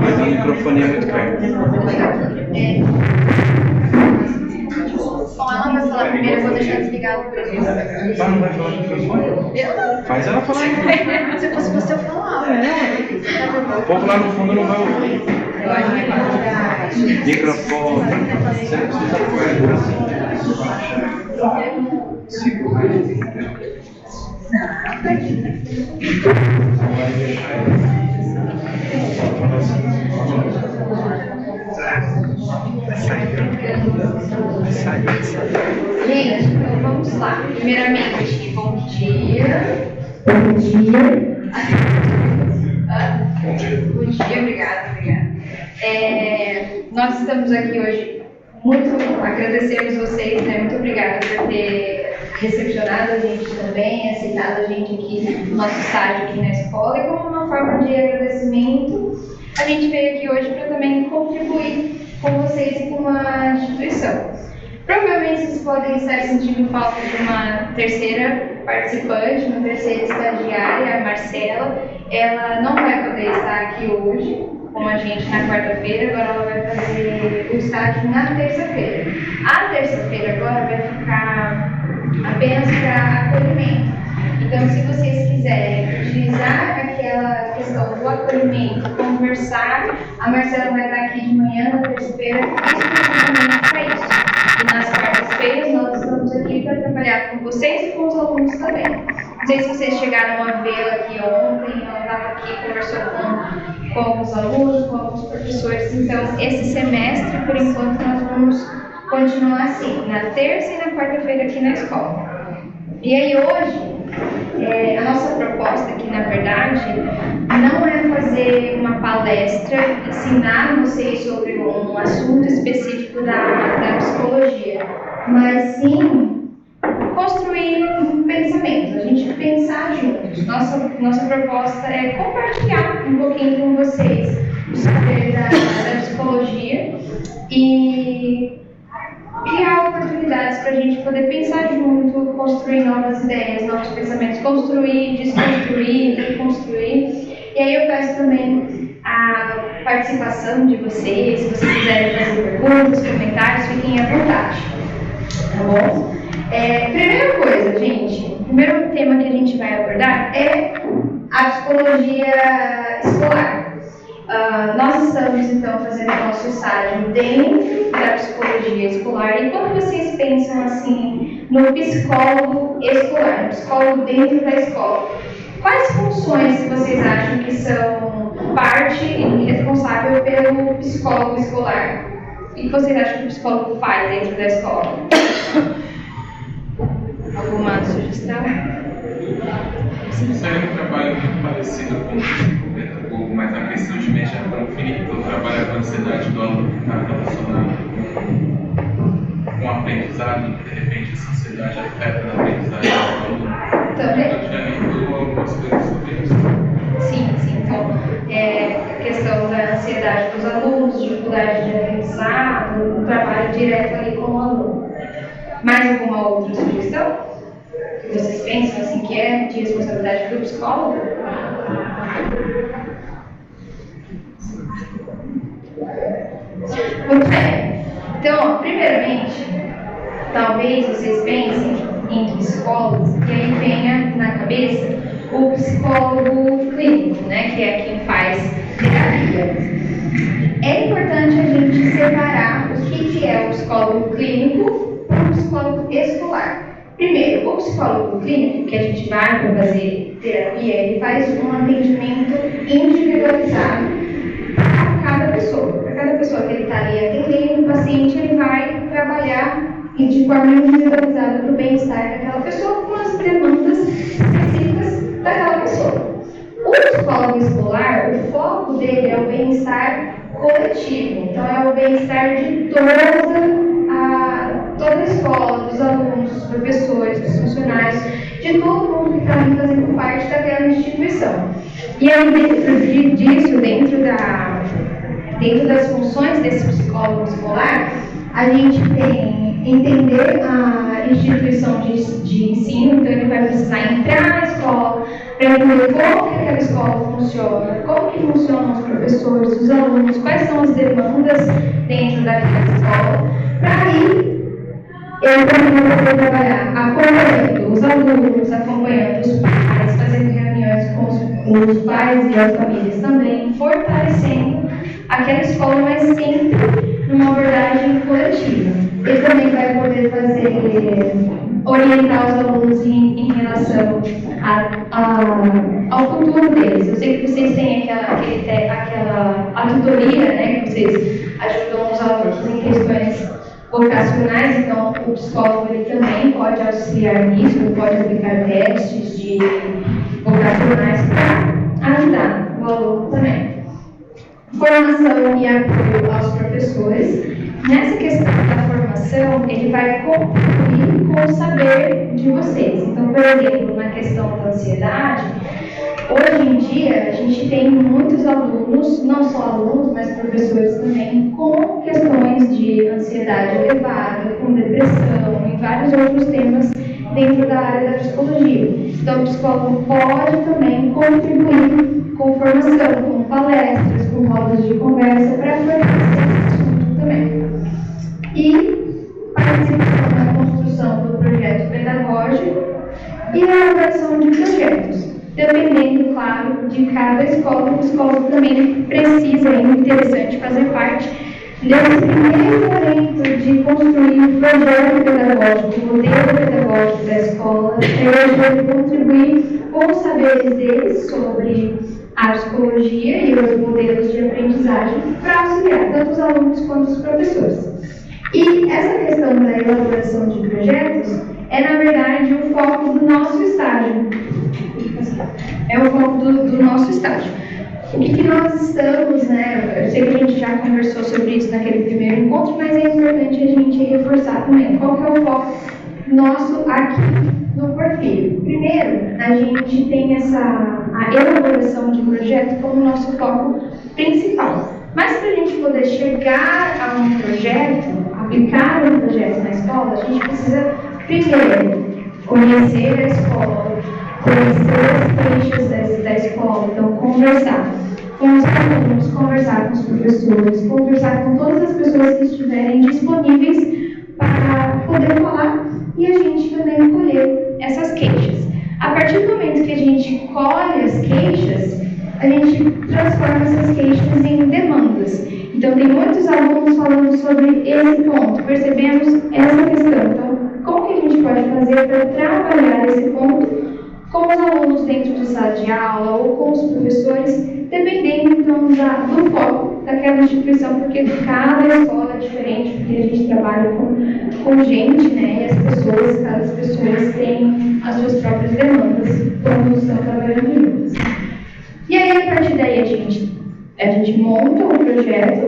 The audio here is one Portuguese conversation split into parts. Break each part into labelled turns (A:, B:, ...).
A: Mas o microfone é muito perto.
B: Bom, ela vai falar primeiro, eu vou deixar desligado por isso.
A: Ela não vai falar no microfone? Faz ela falar.
B: Se fosse você, eu falava.
A: O povo lá no fundo não vai ouvir. Microfone. Você não precisa pôr
B: Gente, então vamos lá. Primeiramente, bom dia. Bom dia. Bom dia, obrigada. Nós estamos aqui hoje, agradecemos vocês, né? Muito obrigada por ter recepcionado a gente também, aceitado a gente aqui no nosso estágio aqui na escola, e como uma forma de agradecimento, a gente veio aqui hoje para também contribuir com vocês e com a instituição. Provavelmente vocês podem estar sentindo falta de uma terceira participante, uma terceira estagiária, a Marcela. Ela não vai poder estar aqui hoje com a gente na quarta-feira, agora ela vai fazer o estágio na terça-feira. A terça-feira agora vai ficar apenas para acolhimento. Então, se vocês quiserem utilizar aquela questão do acolhimento, conversar, a Marcela vai estar aqui de manhã, na terça-feira, exclusivamente para isso. E nas quartas-feiras nós estamos aqui para trabalhar com vocês e com os alunos também. Não sei se vocês chegaram a vê-la aqui ontem, ela estava aqui, conversou com os alunos, com os professores. Então, esse semestre, por enquanto, nós vamos continuar assim, na terça e na quarta-feira aqui na escola. E aí hoje, a nossa proposta aqui, na verdade, não é fazer uma palestra, ensinar vocês sobre um assunto específico da psicologia, mas sim construir um pensamento, a gente pensar juntos. Nossa proposta é compartilhar um pouquinho com vocês o saber da psicologia e criar oportunidades para a gente poder pensar junto, construir novas ideias, novos pensamentos, construir, desconstruir, reconstruir. E aí eu peço também a participação de vocês, se vocês quiserem fazer perguntas, comentários, fiquem à vontade. Tá bom? Primeira coisa, gente, o primeiro tema que a gente vai abordar é a psicologia escolar. Nós estamos, então, fazendo o nosso estágio dentro da psicologia escolar. E quando vocês pensam, assim, no psicólogo escolar, no psicólogo dentro da escola, quais funções vocês acham que são parte responsável pelo psicólogo escolar? O que vocês acham que o psicólogo faz dentro da escola? Alguma sugestão?
C: Isso é um trabalho muito parecido com o psicólogo, mas a questão de mexer com o Felipe, trabalhar com a ansiedade do aluno que está relacionado com o aprendizado, de repente essa ansiedade afeta a aprendizagem do aluno.
B: Também?
C: Eu já li algumas coisas sobre isso.
B: Sim. Então, a questão da ansiedade dos alunos, dificuldade de aprendizado, um trabalho direto ali com o aluno. Mais alguma outra sugestão? Que vocês pensam assim que é de responsabilidade do psicólogo? Muito bem. Então, primeiramente, talvez vocês pensem em psicólogos e aí venha na cabeça o psicólogo clínico, né, que é quem faz terapia. É importante a gente separar o que é o psicólogo clínico e o psicólogo escolar. Primeiro, o psicólogo clínico, que a gente vai para fazer terapia, ele faz um atendimento individualizado para cada pessoa. Para cada pessoa que ele está ali atendendo, o paciente ele vai trabalhar de forma individualizada para o bem-estar daquela pessoa com as demandas específicas daquela pessoa. O psicólogo escolar, o foco dele é o bem-estar coletivo, então é o bem-estar de toda a escola, dos alunos, dos professores, dos funcionários, de todo mundo que está ali fazendo parte daquela instituição. E aí, dentro disso, dentro dentro das funções desse psicólogo escolar, a gente tem entender a instituição de ensino, então ele vai precisar entrar na escola para entender como que aquela escola funciona, como que funcionam os professores, os alunos, quais são as demandas dentro daquela escola, para aí ele também vai poder trabalhar acompanhando os alunos, acompanhando os pais, fazendo reuniões com os pais e as famílias também, fortalecendo aquela escola, mas sempre numa abordagem coletiva. Ele também vai poder orientar os alunos em relação ao futuro deles. Eu sei que vocês têm a tutoria, né, que vocês ajudam os alunos em questões vocacionais, então o psicólogo ele também pode auxiliar nisso, pode aplicar testes de vocacionais para ajudar o aluno também. Formação e apoio aos professores. Nessa questão da formação, ele vai contribuir com o saber de vocês. Então, por exemplo, na questão da ansiedade, hoje em dia a gente tem muitos alunos, não só alunos, mas professores também, com questões de ansiedade elevada, com depressão e vários outros temas dentro da área da psicologia. Então, o psicólogo pode também contribuir com formação, com palestras, com rodas de conversa para fortalecer esse assunto também. E participar na construção do projeto pedagógico e a elaboração de projetos. Dependendo, claro, de cada escola, o psicólogo também precisa, é interessante, fazer parte desse primeiro momento de construir o projeto pedagógico, o modelo pedagógico da escola, para contribuir com os saberes deles sobre a psicologia e os modelos de aprendizagem para auxiliar tanto os alunos quanto os professores. E essa questão da elaboração de projetos é, na verdade, o foco do nosso estágio. É o foco do nosso estágio. O que nós estamos, né? Eu sei que a gente já conversou sobre isso naquele primeiro encontro, mas é importante a gente reforçar também. Qual que é o foco nosso aqui no Porfírio? Primeiro, a gente tem a elaboração de projeto como nosso foco principal. Mas para a gente poder chegar a um projeto, aplicar um projeto na escola, a gente precisa, primeiro, conhecer a escola, conhecer as queixas da escola, então conversar com os alunos, conversar com os professores, conversar com todas as pessoas que estiverem disponíveis para poder falar e a gente também colher essas queixas. A partir do momento que a gente colhe as queixas, a gente transforma essas queixas em demandas. Então, tem muitos alunos falando sobre esse ponto, percebemos essa questão. Então, como que a gente pode fazer para trabalhar esse ponto com os alunos dentro de sala de aula ou com os professores, dependendo então do foco daquela instituição, porque cada escola é diferente, porque a gente trabalha com gente, né, e cada pessoas têm as suas próprias demandas quando estão trabalhando juntas. E aí, a partir daí, a gente monta o projeto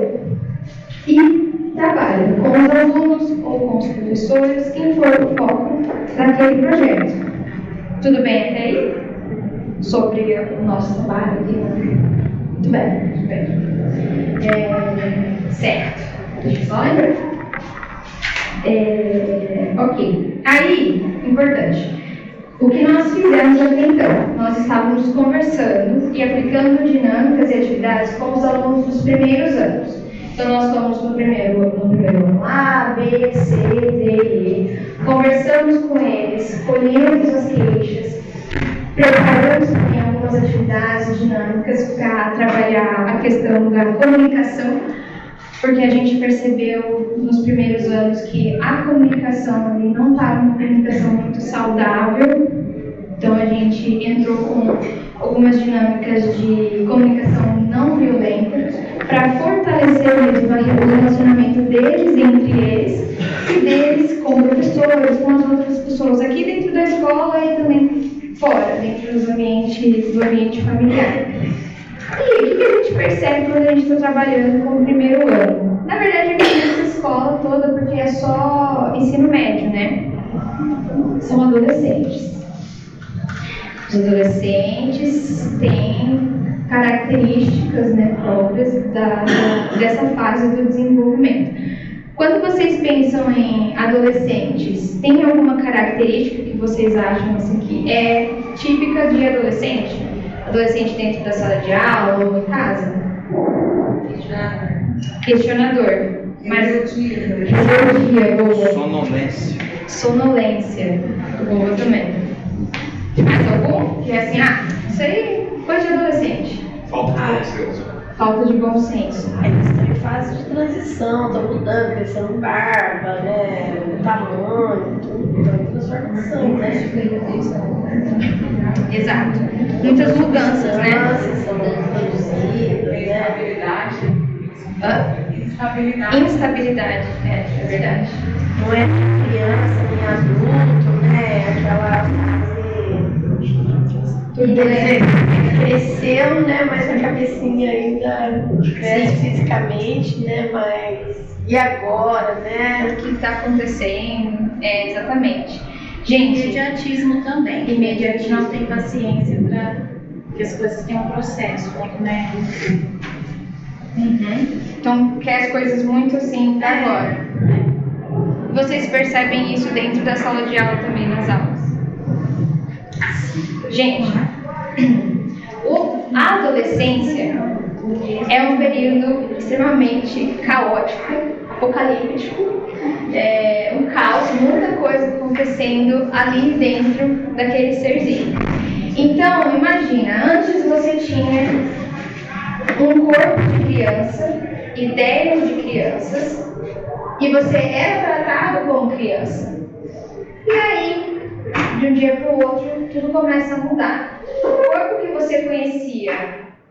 B: e trabalha com os alunos ou com os professores, quem for o foco daquele projeto. Tudo bem até aí? Sobre o nosso trabalho aqui? Muito bem, muito bem. Certo. Deixa eu só lembrar. Ok. Aí, importante. O que nós fizemos até então? Nós estávamos conversando e aplicando dinâmicas e atividades com os alunos dos primeiros anos. Então, nós fomos no primeiro ano A, B, C, D e E. Conversamos com eles, colhemos as queixas, preparamos também algumas atividades dinâmicas para trabalhar a questão da comunicação, porque a gente percebeu nos primeiros anos que a comunicação ali não estava uma comunicação muito saudável. Então a gente entrou com algumas dinâmicas de comunicação não violenta para fortalecer mesmo o relacionamento deles entre eles e deles com professores, com as outras pessoas aqui dentro da escola e também fora, dentro do ambiente familiar. E o que a gente percebe quando a gente está trabalhando com o primeiro ano? Na verdade, aqui nessa escola toda, porque é só ensino médio, né? São adolescentes. Os adolescentes têm características, né, próprias dessa fase do desenvolvimento. Quando vocês pensam em adolescentes, tem alguma característica que vocês acham assim, que é típica de adolescente? Adolescente dentro da sala de aula ou em casa? Questionador. Mas rebeldia, boa. Sonolência, boa também. Mais algum? Que é assim, isso aí, coisa de adolescente.
A: Falta de bom senso.
B: Falta de bom senso.
D: Eles estão em fase de transição, estão mudando, crescendo barba, né? Tamanho, tudo, estão em transformação, né?
B: Exato. Muitas mudanças, né?
D: São produzidas, né?
B: Instabilidade, é verdade.
D: Não é criança nem adulto, né? Aquela fase. Cresceu, né? Mas a cabecinha ainda cresce fisicamente, né? Mas e agora, né?
B: O que está acontecendo? Exatamente. Gente,
E: Imediatismo também.
B: Imediatismo.
E: Não tem paciência para que as coisas tenham um processo, né?
B: Então, quer as coisas muito assim pra agora. Vocês percebem isso dentro da sala de aula também, nas aulas? Gente, a adolescência é um período extremamente caótico, apocalíptico, um caos, muita coisa acontecendo ali dentro daquele serzinho. Então, imagina, antes você tinha um corpo de criança, ideias de crianças, e você era tratado como criança. E aí, de um dia para o outro, tudo começa a mudar. O corpo que você conhecia,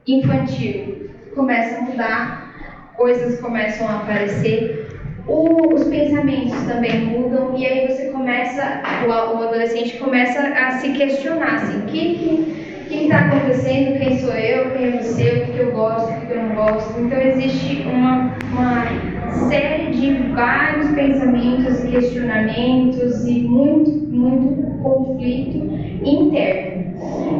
B: infantil, começa a mudar, coisas começam a aparecer, os pensamentos também mudam, e aí você começa, o adolescente começa a se questionar, assim, o que está acontecendo, quem sou eu, quem é você, o que eu gosto, o que eu não gosto. Então existe uma série de vários pensamentos e questionamentos e muito conflito interno.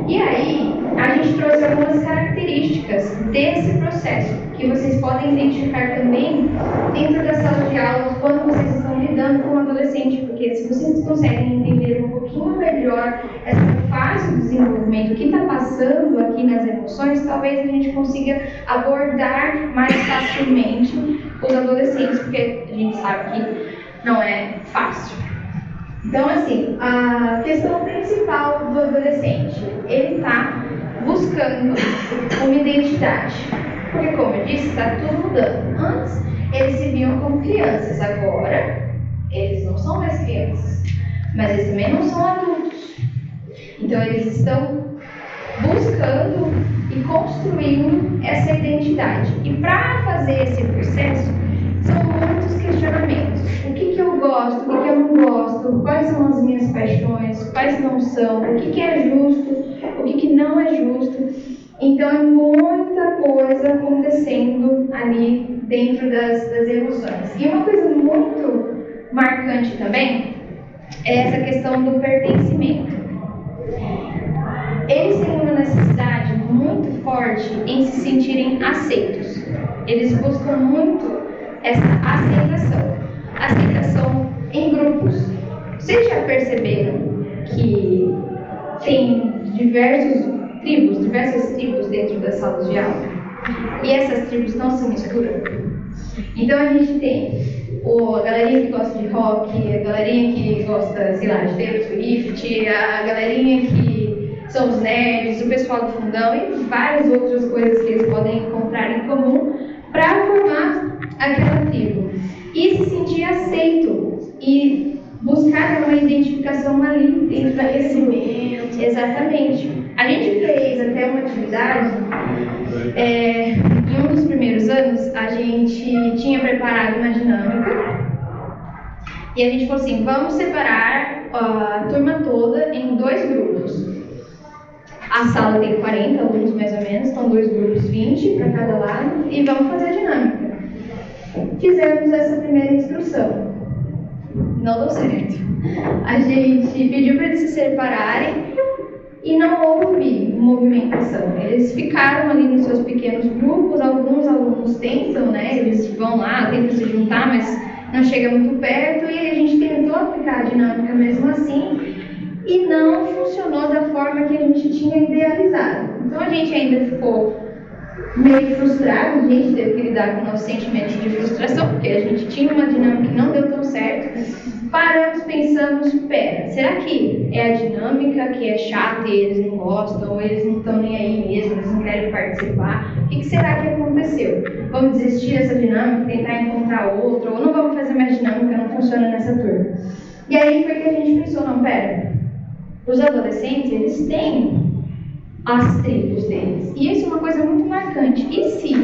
B: E aí a gente trouxe algumas características desse processo que vocês podem identificar também dentro da sala de aula quando vocês estão lidando com o adolescente, porque se vocês conseguem entender um pouquinho melhor essa fase do desenvolvimento, o que está passando aqui nas emoções, talvez a gente consiga abordar mais facilmente os adolescentes, porque a gente sabe que não é fácil. Então, assim, a questão principal do adolescente, ele está buscando uma identidade. Porque, como eu disse, está tudo mudando. Antes, eles se viam como crianças. Agora, eles não são mais crianças. Mas eles também não são adultos. Então, eles estão buscando e construindo essa identidade. E para fazer esse processo, são muitos questionamentos. O que eu gosto, o que eu não gosto, quais são as minhas paixões, quais não são, o que é justo, o que não é justo. Então é muita coisa acontecendo ali dentro das emoções. E uma coisa muito marcante também é essa questão do pertencimento. Eles têm uma necessidade muito forte em se sentirem aceitos. Eles buscam muito essa aceitação em grupos. Vocês já perceberam que tem diversas tribos dentro das salas de aula? E essas tribos não se misturam. Então a gente tem a galerinha que gosta de rock, a galerinha que gosta, sei lá, de Taylor Swift, a galerinha que são os nerds, o pessoal do fundão e várias outras coisas que eles podem encontrar em comum para formar aquela tribo. E se sentir aceito e buscar uma identificação ali dentro do conhecimento. Exatamente. A gente fez até uma atividade, em um dos primeiros anos, a gente tinha preparado uma dinâmica e a gente falou assim, vamos separar a turma toda em 2 grupos. A sala tem 40 alunos mais ou menos, então 2 grupos, 20 para cada lado, e vamos fazer a dinâmica. Fizemos essa primeira instrução. Não deu certo. A gente pediu para eles se separarem e não houve movimentação. Eles ficaram ali nos seus pequenos grupos, alguns alunos tentam, né? Eles vão lá, tentam se juntar, mas não chega muito perto, e aí a gente tentou aplicar a dinâmica mesmo assim, e não funcionou da forma que a gente tinha idealizado. Então a gente ainda ficou meio frustrado, a gente teve que lidar com o nosso sentimento de frustração, porque a gente tinha uma dinâmica que não deu tão certo. Paramos, pensamos, será que é a dinâmica que é chata e eles não gostam, ou eles não estão nem aí mesmo, eles não querem participar? O que será que aconteceu? Vamos desistir dessa dinâmica, tentar encontrar outra, ou não vamos fazer mais dinâmica, não funciona nessa turma? E aí foi que a gente pensou, não, os adolescentes, eles têm as tribos deles. E isso é uma coisa muito marcante. E se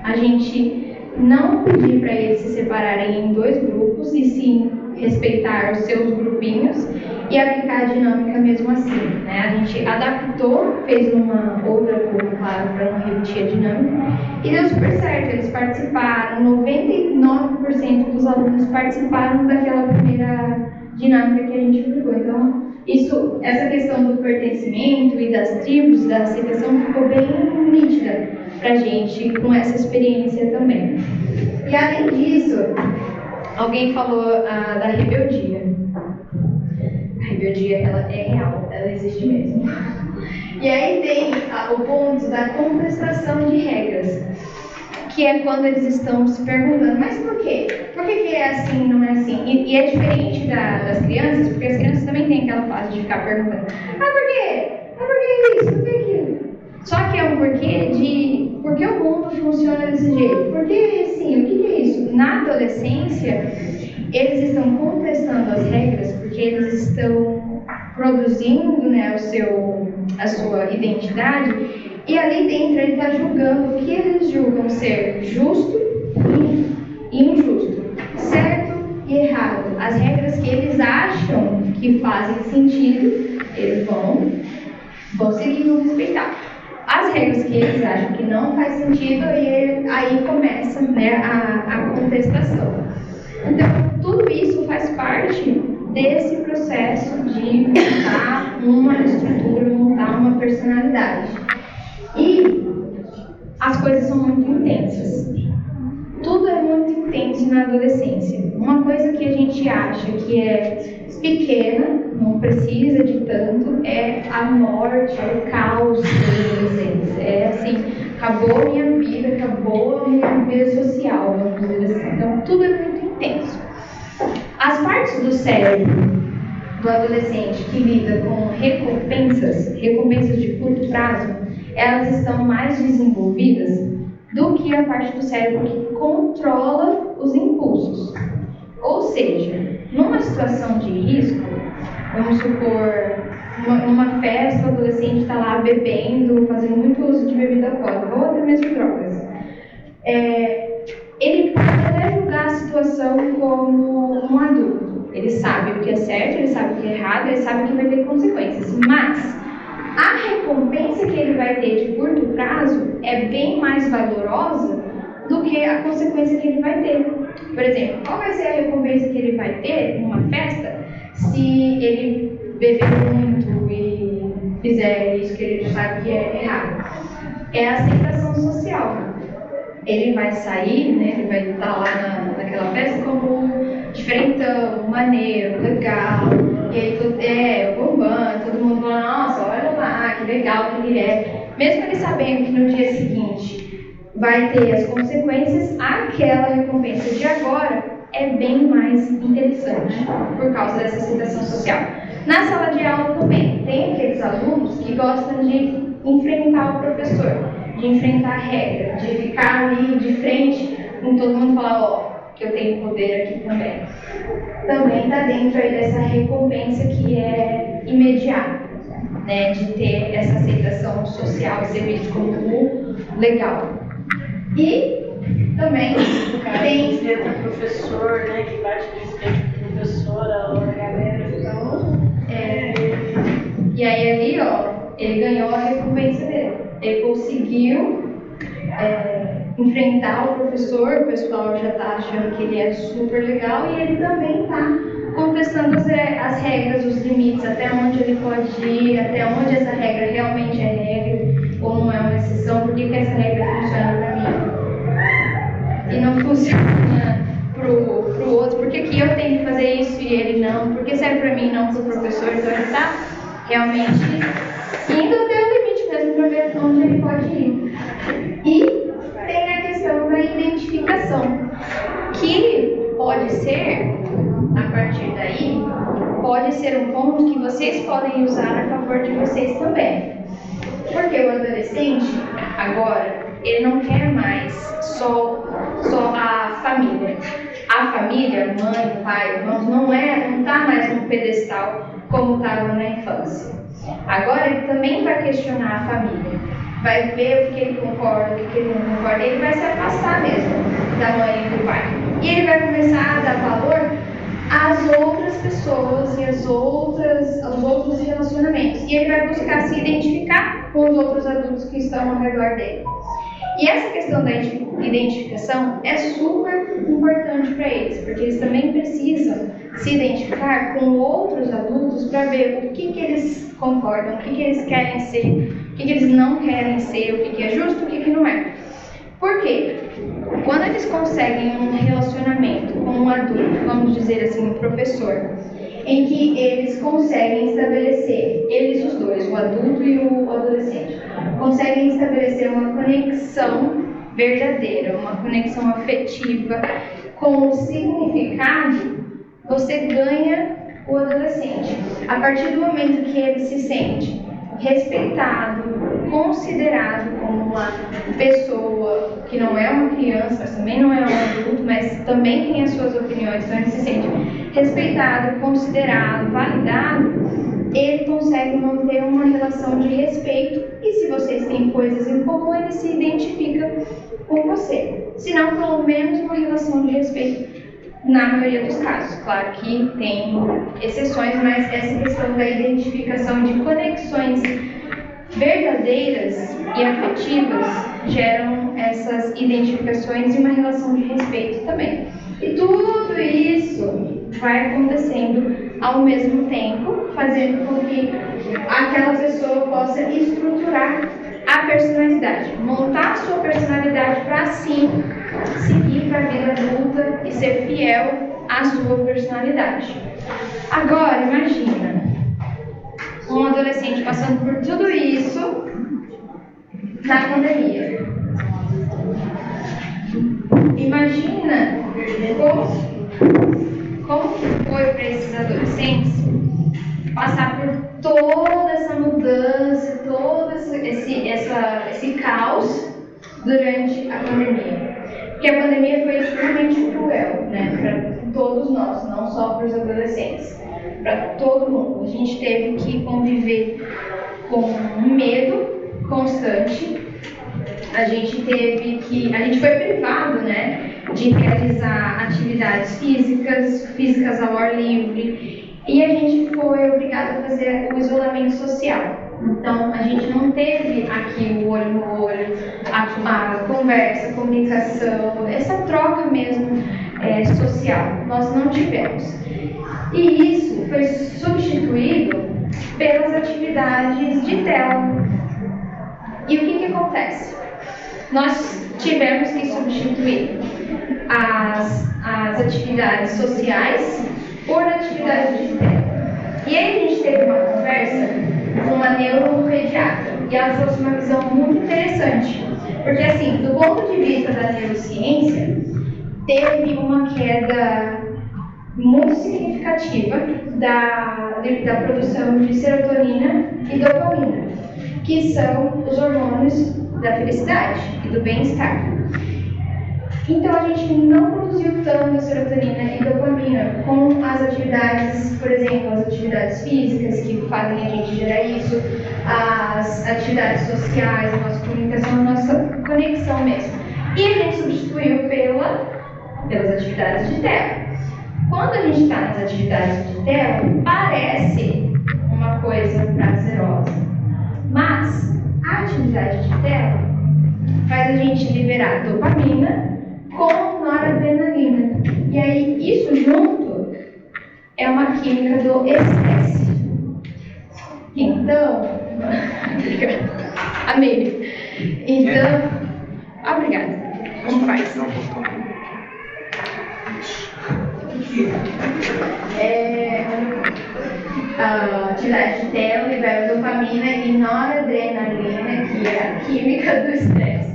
B: a gente não pedir para eles se separarem em 2 grupos, e sim respeitar os seus grupinhos e aplicar a dinâmica mesmo assim, né? A gente adaptou, fez uma outra turma, claro, para não repetir a dinâmica, e deu super certo. Eles participaram, 99% dos alunos participaram daquela primeira dinâmica que a gente aplicou. Então, essa questão do pertencimento e das tribos, da aceitação, ficou bem nítida pra gente com essa experiência também. E além disso, alguém falou da rebeldia. A rebeldia, ela é real, ela existe mesmo. E aí tem o ponto da contestação de regras, que é quando eles estão se perguntando, mas por quê? Por que é assim e não é assim? E é diferente das crianças, porque as crianças também têm aquela fase de ficar perguntando, por quê? Por que isso? Por que aquilo? Só que é um porquê de por que o mundo funciona desse jeito? Por que assim? O que é isso? Na adolescência, eles estão contestando as regras porque eles estão produzindo, né, a sua identidade, e ali dentro ele está julgando o que eles julgam ser justo e injusto, certo e errado. As regras que eles acham que fazem sentido, eles vão seguir e vão respeitar. As regras que eles acham que não faz sentido, e aí começa, né, a contestação. Então, tudo isso faz parte desse processo de montar uma estrutura, montar uma personalidade. E as coisas são muito intensas. Tudo é muito intenso na adolescência. Uma coisa que a gente acha que é pequena, não precisa de tanto, é a morte, é o caos dos adolescentes. É assim, acabou a minha vida, acabou a minha vida social, vamos dizer assim. Então, tudo é muito intenso. As partes do cérebro do adolescente que lida com recompensas de curto prazo, elas estão mais desenvolvidas do que a parte do cérebro que controla os impulsos. Ou seja, numa situação de risco, vamos supor, numa festa, o adolescente está lá bebendo, fazendo muito uso de bebida alcoólica, ou até mesmo drogas. Ele pode até julgar a situação como um adulto. Ele sabe o que é certo, ele sabe o que é errado, ele sabe que vai ter consequências. Mas a recompensa que ele vai ter de curto prazo é bem mais valorosa do que a consequência que ele vai ter. Por exemplo, qual vai ser a recompensa que ele vai ter numa festa se ele beber muito e fizer isso que ele sabe que é errado? É a aceitação social. Ele vai sair, né, ele vai estar lá naquela festa como diferentão, maneiro, legal, e aí o bombando, todo mundo fala, nossa, olha lá, que legal que ele é. Mesmo ele sabendo que no dia seguinte vai ter as consequências, aquela recompensa de agora é bem mais interessante, por causa dessa aceitação social. Na sala de aula também, tem aqueles alunos que gostam de enfrentar o professor, de enfrentar a regra, de ficar ali de frente com todo mundo e falar, que eu tenho poder aqui também. Também está dentro aí dessa recompensa que é imediata, né, de ter essa aceitação social e ser visto como legal. E também tem
D: o professor, né, que bate de frente com a professora, a galera, então...
B: E aí ali, ele ganhou a recompensa dele. Ele conseguiu enfrentar o professor, o pessoal já está achando que ele é super legal, e ele também está contestando as regras, os limites, até onde ele pode ir, até onde essa regra realmente é regra ou não é uma exceção, por que essa regra funciona para mim e não funciona para o outro, por que eu tenho que fazer isso e ele não, por que serve para mim e não para o professor. Então ele está realmente indo até o limite mesmo para ver onde ele pode ir. E tem a questão da identificação, que pode ser, a partir daí, pode ser um ponto que vocês podem usar a favor de vocês também. Porque o adolescente, agora, ele não quer mais só a família. A família, mãe, pai, irmãos, não está mais no pedestal como estava na infância. Agora ele também vai questionar a família. Vai ver o que ele concorda, o que ele não concorda. Ele vai se afastar mesmo da mãe e do pai. E ele vai começar a dar valor às outras pessoas e aos outros relacionamentos. E ele vai buscar se identificar com os outros adultos que estão ao redor dele. E essa questão da identificação é super importante para eles, porque eles também precisam se identificar com outros adultos para ver o que eles concordam, o que eles querem ser, o que eles não querem ser, o que é justo, o que não é. Por quê? Quando eles conseguem um relacionamento com um adulto, vamos dizer assim, um professor, em que eles conseguem estabelecer, eles os dois, o adulto e o adolescente, conseguem estabelecer uma conexão verdadeira, uma conexão afetiva com o significado, você ganha o adolescente. A partir do momento que ele se sente respeitado, considerado como uma pessoa que não é uma criança, mas também não é um adulto, mas também tem as suas opiniões, então ele se sente respeitado, considerado, validado, ele consegue manter uma relação de respeito e se vocês têm coisas em comum, ele se identifica com você. Se não, pelo menos uma relação de respeito na maioria dos casos. Claro que tem exceções, mas essa questão da identificação de conexões verdadeiras e afetivas geram essas identificações e uma relação de respeito também. E tudo isso vai acontecendo ao mesmo tempo, fazendo com que aquela pessoa possa estruturar a personalidade, montar a sua personalidade para assim seguir para a vida adulta e ser fiel à sua personalidade. Agora, imagina um adolescente passando por tudo isso na pandemia. Imagina como foi para esses adolescentes passar por toda essa mudança, todo esse caos durante a pandemia. Porque a pandemia foi extremamente cruel, né, para todos nós, não só para os adolescentes, para todo mundo. A gente teve que conviver com um medo constante. A gente foi privado, né, de realizar atividades físicas ao ar livre, e a gente foi obrigado a fazer o isolamento social. Então, a gente não teve aqui o olho no olho, a conversa, a comunicação, essa troca mesmo social. Nós não tivemos. E isso foi substituído pelas atividades de tela. E o que acontece? Nós tivemos que substituir as atividades sociais por atividades de tela. E aí a gente teve uma conversa com uma neuropediatra e ela trouxe uma visão muito interessante, porque assim, do ponto de vista da neurociência, teve uma queda muito significativa da produção de serotonina e dopamina, que são os hormônios da felicidade e do bem-estar. Então a gente não produziu tanto serotonina e dopamina com as atividades, por exemplo, as atividades físicas que fazem a gente gerar isso, as atividades sociais, a nossa comunicação, a nossa conexão mesmo. E a gente substituiu pelas atividades de tela. Quando a gente está nas atividades de tela, parece uma coisa prazerosa, mas a atividade de tela faz a gente liberar dopamina com noradrenalina. E aí, isso junto é uma química do estresse. Então, amei. Então, obrigada. Como faz? A atividade de tela libera dopamina e noradrenalina, que é a química do estresse.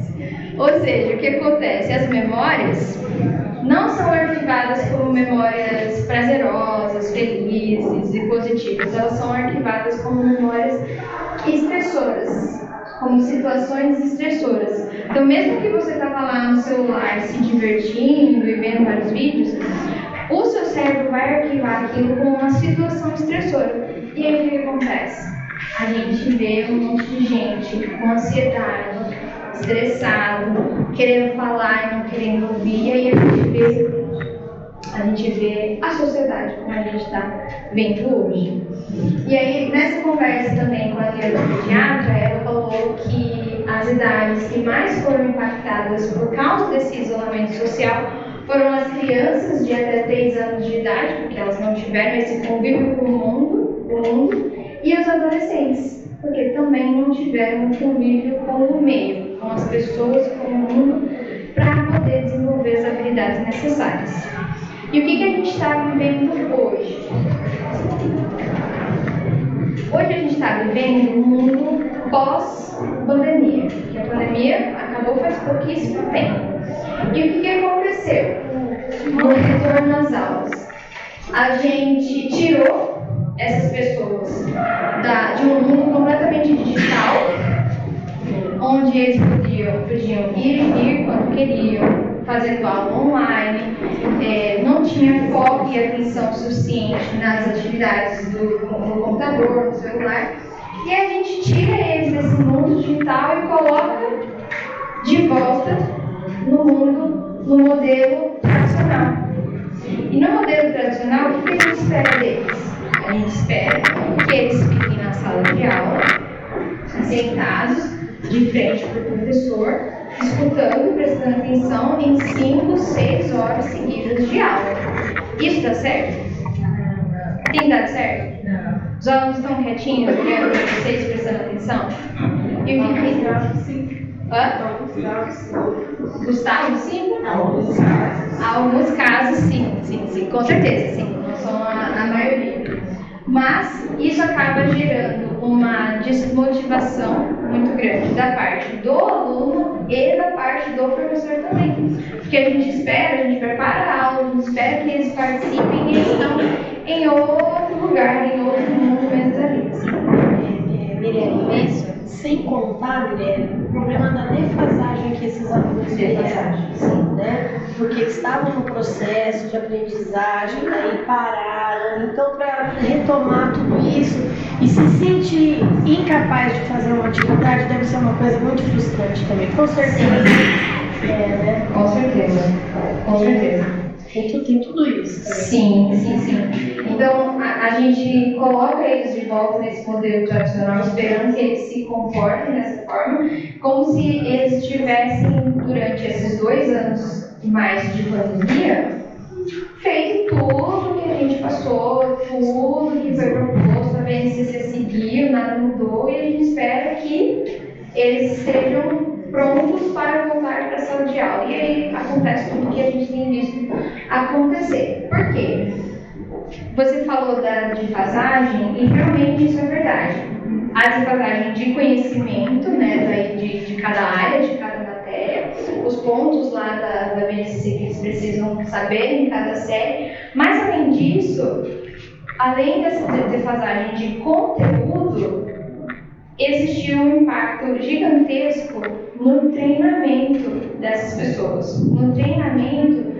B: Ou seja, o que acontece? As memórias não são arquivadas como memórias prazerosas, felizes e positivas. Elas são arquivadas como memórias estressoras, como situações estressoras. Então, mesmo que você estava lá no celular se divertindo e vendo vários vídeos, o seu cérebro vai arquivar aquilo como uma situação estressora. E aí o que acontece? A gente vê um monte de gente com ansiedade, estressado, querendo falar e não querendo ouvir, e aí a gente vê a sociedade como a gente está vendo hoje. E aí, nessa conversa também com a neuropediatra, ela falou que as idades que mais foram impactadas por causa desse isolamento social foram as crianças de até 3 anos de idade, porque elas não tiveram esse convívio com o mundo, e os adolescentes, porque também não tiveram um convívio com o meio, com as pessoas, com o mundo, para poder desenvolver as habilidades necessárias. E o que a gente está vivendo hoje? Hoje a gente está vivendo um mundo pós-pandemia, porque a pandemia acabou faz pouquíssimo tempo. E o que aconteceu? No retorno às aulas, a gente tirou essas pessoas de um mundo completamente digital, onde eles podiam ir e vir quando queriam, fazendo aula online, não tinha foco e atenção suficiente nas atividades no computador, no celular, e a gente tira eles desse mundo digital e coloca de volta no modelo tradicional. E no modelo tradicional, o que a gente espera deles? A gente espera que eles fiquem na sala de aula, sentados, de frente para o professor, escutando, prestando atenção em 5, 6 horas seguidas de aula. Isso dá certo? Tem dado certo? Não. Os alunos estão quietinhos, olhando para vocês, prestando atenção? E o que sim. Hã? Gustavo, sim? Alguns casos, sim, com certeza, sim. Não são a maioria. Mas isso acaba gerando uma desmotivação muito grande da parte do aluno e da parte do professor também. Porque a gente prepara a aula, a gente espera que eles participem e eles estão em outro lugar, em outro mundo menos ali.
D: Mirelle, isso, sem contar, Mirelle, o problema da defasagem que esses alunos têm, né? Porque eles estavam no processo de aprendizagem, aí pararam. Então, para retomar tudo isso e se sentir incapaz de fazer uma atividade deve ser uma coisa muito frustrante também, com certeza. Né?
B: Com certeza.
D: Tem tudo isso.
B: Sim. Então, a gente coloca eles de volta nesse modelo tradicional, esperando que eles se comportem dessa forma, como se eles tivessem, durante esses 2 anos e mais de pandemia, feito tudo que a gente passou, tudo que foi proposto, a BNCC seguiu, nada mudou, e a gente espera que eles estejam prontos para voltar para a sala de aula. E aí acontece tudo que a gente tem visto acontecer. Por quê? Você falou da defasagem e realmente isso é verdade. A defasagem de conhecimento, né, de cada área, de cada matéria, os pontos lá da BNCC que eles precisam saber em cada série, mas além disso, além dessa defasagem de conteúdo, existiu um impacto gigantesco no treinamento dessas pessoas, no treinamento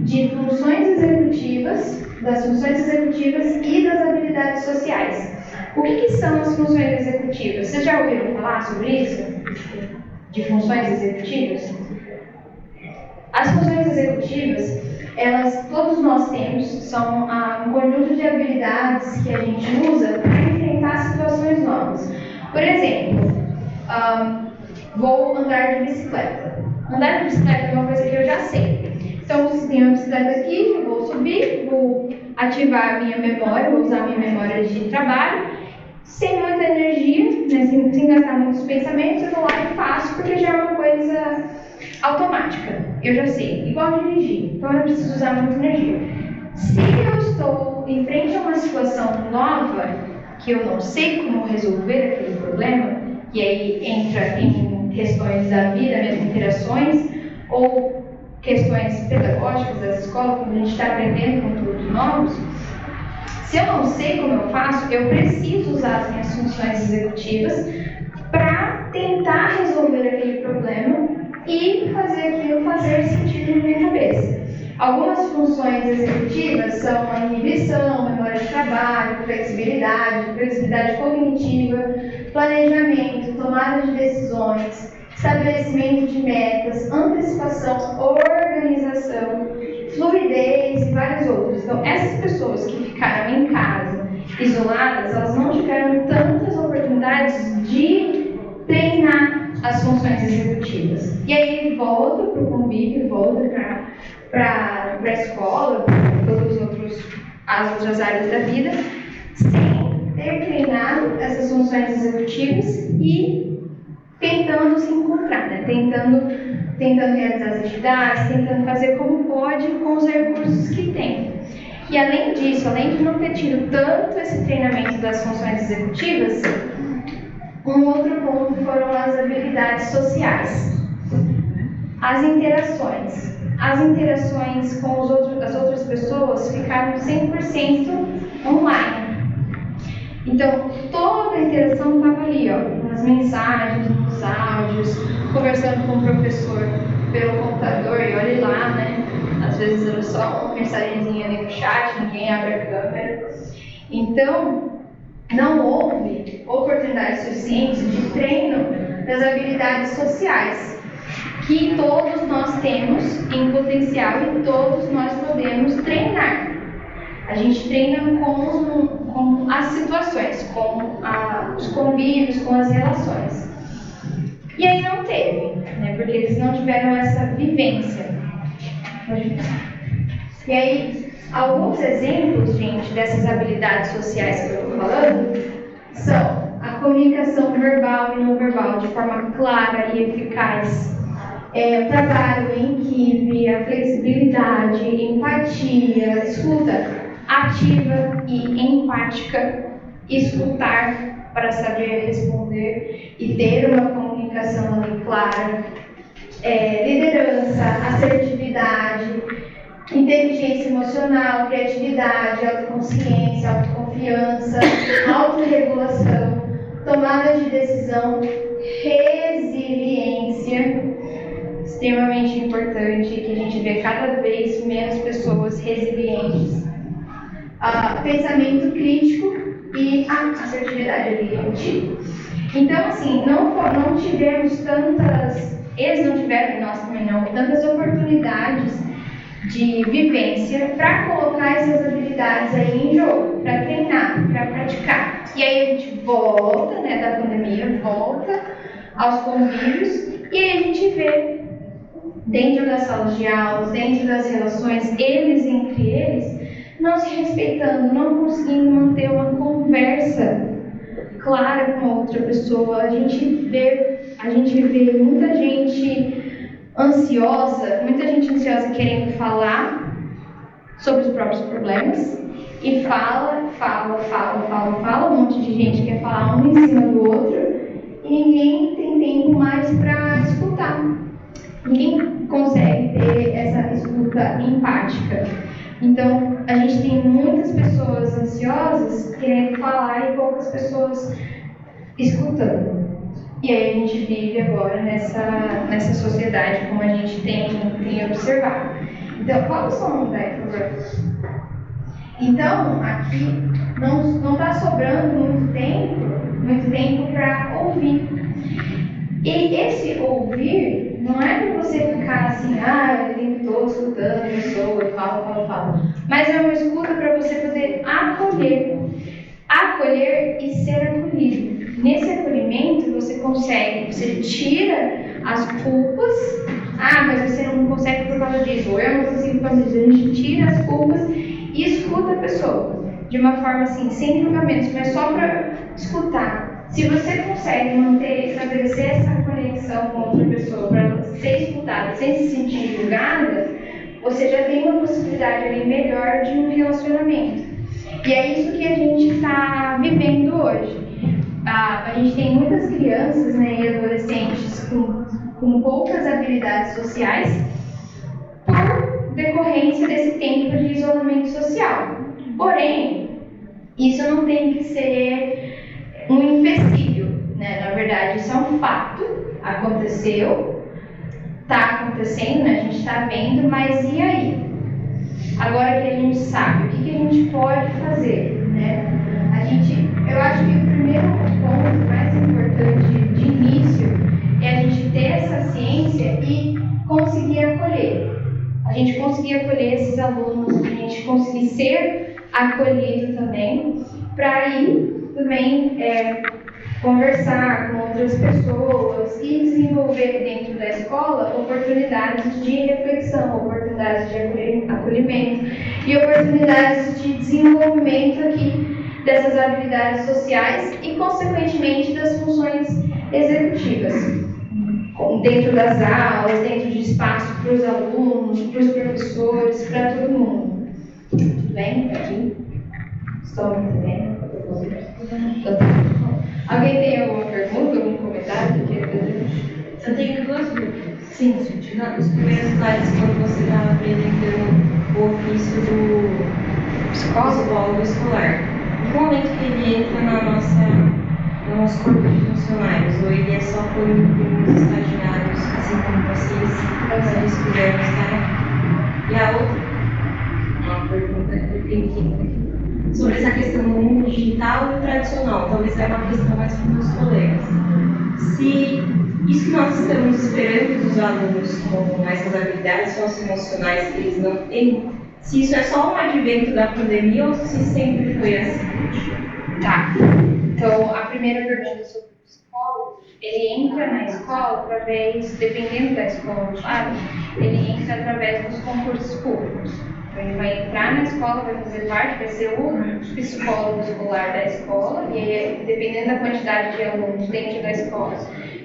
B: de funções executivas, das funções executivas e das habilidades sociais. O que são as funções executivas? Vocês já ouviram falar sobre isso? De funções executivas? As funções executivas, todos nós temos, são um conjunto de habilidades que a gente usa para enfrentar situações novas. Por exemplo, vou andar de bicicleta. Andar de bicicleta é uma coisa que eu já sei. Então, se tem uma bicicleta aqui, eu vou subir, vou ativar a minha memória, vou usar a minha memória de trabalho, sem muita energia, né, sem gastar muitos pensamentos, eu vou lá e faço, porque já é uma coisa automática. Eu já sei, igual dirigir, então eu não preciso usar muita energia. Se eu estou em frente a uma situação nova, que eu não sei como resolver aquele problema, e aí entra em questões da vida, mesmo interações, ou questões pedagógicas das escolas, quando a gente está aprendendo conteúdos novos, se eu não sei como eu faço, eu preciso usar as minhas funções executivas para tentar resolver aquele problema e fazer aquilo fazer sentido na minha cabeça. Algumas funções executivas são a inibição, memória de trabalho, flexibilidade cognitiva, planejamento, tomada de decisões, estabelecimento de metas, antecipação, organização, fluidez e vários outros. Então, essas pessoas que ficaram em casa, isoladas, elas não tiveram tantas oportunidades de treinar as funções executivas. E aí volta para o convívio, volta para a escola, para todas as outras áreas da vida, sem ter treinado essas funções executivas e tentando se encontrar, né? Tentando realizar as atividades, tentando fazer como pode com os recursos que tem. E além disso, além de não ter tido tanto esse treinamento das funções executivas, um outro ponto foram as habilidades sociais. As interações. As interações com as outras pessoas ficaram 100% online. Então, toda a interação estava ali, ó, nas mensagens, nos áudios, conversando com o professor pelo computador, e olhe lá, né? Às vezes era só uma mensagenzinha ali no chat, ninguém abre a câmera. Então, não houve oportunidade suficiente de treino das habilidades sociais, que todos nós temos em potencial e todos nós podemos treinar. A gente treina com as situações, com os convívios, com as relações. E aí não teve, né? Porque eles não tiveram essa vivência. E aí, alguns exemplos, gente, dessas habilidades sociais que eu estou falando são a comunicação verbal e não verbal de forma clara e eficaz, o trabalho em equipe, a flexibilidade, empatia, escuta ativa e empática, escutar para saber responder e ter uma comunicação ali clara, liderança, assertividade, inteligência emocional, criatividade, autoconsciência, autoconfiança, autorregulação, tomada de decisão, resiliência, extremamente importante, que a gente vê cada vez menos pessoas resilientes, pensamento crítico e a assertividade ali emotiva. Então, assim, não tivemos eles não tiveram, nós também não, tantas oportunidades de vivência para colocar essas habilidades aí em jogo, para treinar, para praticar. E aí a gente volta, né, da pandemia, volta aos convívios e aí a gente vê dentro das salas de aulas, dentro das relações, eles entre eles, não se respeitando, não conseguindo manter uma conversa clara com a outra pessoa. A gente vê muita gente ansiosa querendo falar sobre os próprios problemas e fala, um monte de gente quer falar um em cima do outro e ninguém tem tempo mais para escutar. Ninguém consegue ter essa escuta empática. Então, a gente tem muitas pessoas ansiosas querendo falar e poucas pessoas escutando. E aí a gente vive agora nessa sociedade como a gente tem observado. Então, qual é o som, né, por favor? Então, aqui não está sobrando muito tempo para ouvir. E esse ouvir não é para você ficar assim, eu estou escutando a pessoa, falo. Mas é uma escuta para você poder acolher e ser acolhido. Nesse acolhimento você tira as culpas. mas você não consegue por causa disso, ou eu não consigo por causa disso. A gente tira as culpas e escuta a pessoa, de uma forma assim, sem julgamentos, mas só para escutar. Se você consegue manter, estabelecer essa conexão com outra pessoa, para ela ser escutada, sem se sentir julgada, você já tem uma possibilidade ali melhor de um relacionamento. E é isso que a gente está vivendo hoje. A gente tem muitas crianças, né, e adolescentes com poucas habilidades sociais por decorrência desse tempo de isolamento social. Porém, isso não tem que ser um empecilho, né? Na verdade, isso é um fato, aconteceu, está acontecendo, né? A gente está vendo, mas e aí? Agora que a gente sabe, o que a gente pode fazer, né? Eu acho que o primeiro ponto mais importante de início é a gente ter essa ciência e conseguir acolher. A gente conseguir acolher esses alunos, a gente conseguir ser acolhido também, para ir também conversar com outras pessoas e desenvolver dentro da escola oportunidades de reflexão, oportunidades de acolhimento e oportunidades de desenvolvimento aqui dessas habilidades sociais e, consequentemente, das funções executivas, dentro das aulas, dentro de espaço para os alunos, para os professores, para todo mundo. Tudo bem? Aqui? Estou me entendendo? Alguém tem alguma pergunta, algum comentário que queira fazer?
F: Eu tenho duas dúvidas.
B: Sim.
F: Nos primeiros slides, quando você estava apresentando o ofício do psicólogo escolar, em que momento que ele entra no nosso corpo de funcionários? Ou ele é só por uns estagiários, assim como vocês puderam estar? E a outra, uma pergunta que eu tenho aqui, sobre essa questão do mundo digital e tradicional, talvez é uma questão mais para os meus colegas. Se isso que nós estamos esperando dos alunos com essas habilidades socioemocionais que eles não têm, se isso é só um advento da pandemia ou se sempre foi assim?
B: Tá. Então, a primeira pergunta sobre o psicólogo, ele entra na escola através, dependendo da escola, sabe? Ele entra através dos concursos públicos. Então, ele vai entrar na escola, vai fazer parte, vai ser o psicólogo escolar da escola, e aí, dependendo da quantidade de alunos dentro da escola,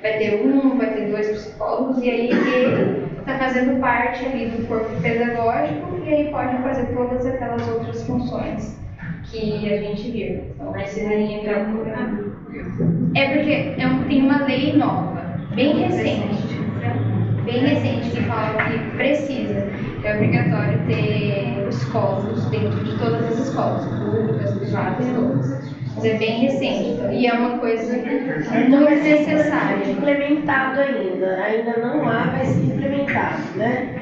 B: vai ter um, vai ter dois psicólogos, e aí ele está fazendo parte ali do corpo pedagógico, e aí pode fazer todas aquelas outras funções que a gente viu. Então, precisaria entrar no programa. É porque tem uma lei nova, bem recente, que fala que precisa, é obrigatório ter psicólogos dentro de todas as escolas, públicas, privadas, todas. Mas é bem recente, então, e é uma coisa muito necessária.
D: Implementado ainda não há, vai ser implementado, né?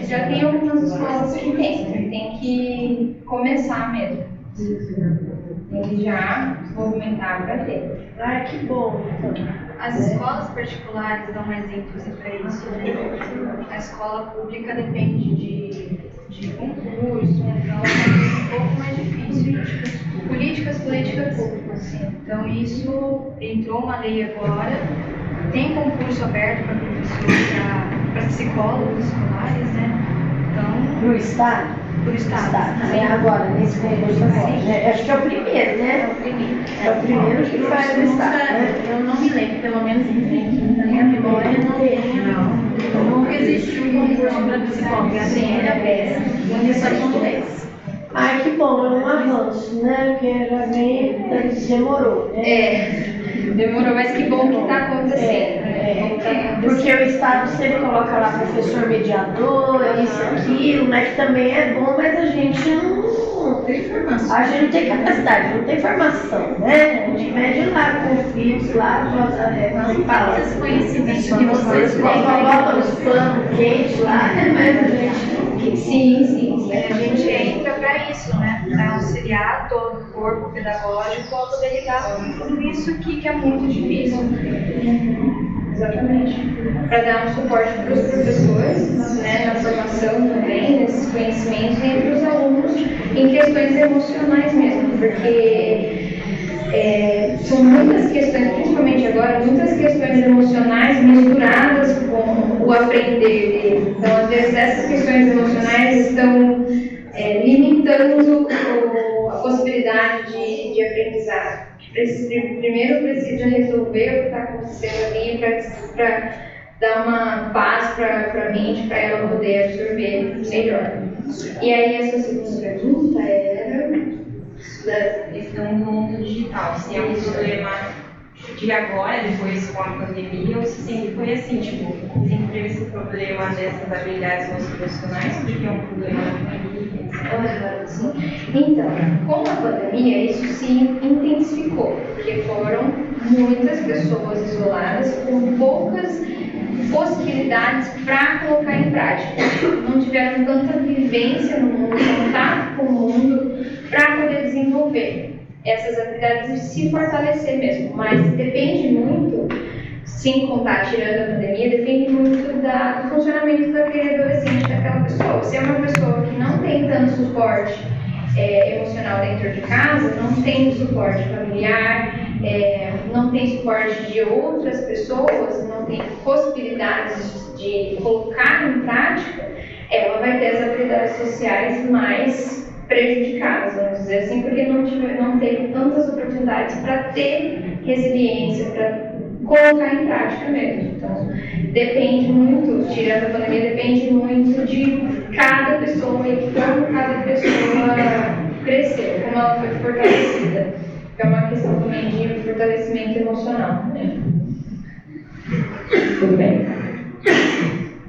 B: Já tem algumas escolas que tem que começar mesmo. Tem que já movimentar para ter.
D: Ah, que bom.
E: As escolas particulares dão mais ênfase para isso, né? A escola pública depende de concurso, então é um pouco mais difícil. Políticas públicas, sim. Então isso entrou uma lei agora, tem concurso aberto para professores, para psicólogos escolares, né? Então,
D: Para o Estado?
E: por estado.
D: Agora, nesse concurso agora. Né? Acho que é o primeiro, né? É o primeiro que vai no Estado, né?
E: Eu não me lembro, pelo menos na minha memória, nunca existiu um concurso para psicólogo. Assim, era péssimo. Isso acontece.
D: Ai, que bom, é um avanço, né? Porque já vem, demorou, né?
B: Demorou, mas que bom que está acontecendo.
D: Porque o Estado sempre coloca lá professor mediador, isso, aquilo, né? Que também é bom, mas a gente não tem formação. A gente não tem capacidade, não tem formação, né? A gente mede lá conflitos, lá, fala.
E: Esses conhecimentos que vocês
D: coloca os panos quentes lá, né? Mas a gente não.
B: Sim.
E: A gente entra para isso, né? Para auxiliar todo o corpo pedagógico a poder lidar com tudo isso que é muito difícil.
B: Exatamente. Para dar um suporte para os professores, né, na formação também, nesses conhecimentos, e para os alunos em questões emocionais mesmo, porque são muitas questões, principalmente agora, muitas questões emocionais misturadas com o aprender deles. Então, às vezes, essas questões emocionais estão limitando a possibilidade de aprendizado. Primeiro precisa resolver o que está acontecendo ali para dar uma paz para a mente, para ela poder absorver melhor. E aí, essa segunda pergunta era
F: da questão do mundo digital, se é um problema de agora, depois com a pandemia, ou se sempre foi assim, tipo, sempre teve esse problema dessas habilidades socioprofissionais, porque é um problema da família, etc.
B: Então, com a pandemia, isso se intensificou, porque foram muitas pessoas isoladas com poucas possibilidades para colocar em prática. Não tiveram tanta vivência no mundo, contato com o mundo, para poder desenvolver essas habilidades e se fortalecer mesmo. Mas depende muito, sem contar, tirando a pandemia, depende muito do funcionamento daquele adolescente, daquela pessoa. Se é uma pessoa que não tem tanto suporte emocional dentro de casa, não tem suporte familiar, não tem suporte de outras pessoas, não tem possibilidades de colocar em prática, ela vai ter as habilidades sociais mais prejudicadas, vamos dizer assim, porque não teve tantas oportunidades para ter resiliência, para colocar em prática mesmo. Então, depende muito, tirando a pandemia, depende muito de cada pessoa e como cada pessoa cresceu, como ela foi fortalecida. É uma questão também de fortalecimento emocional, né? Tudo bem?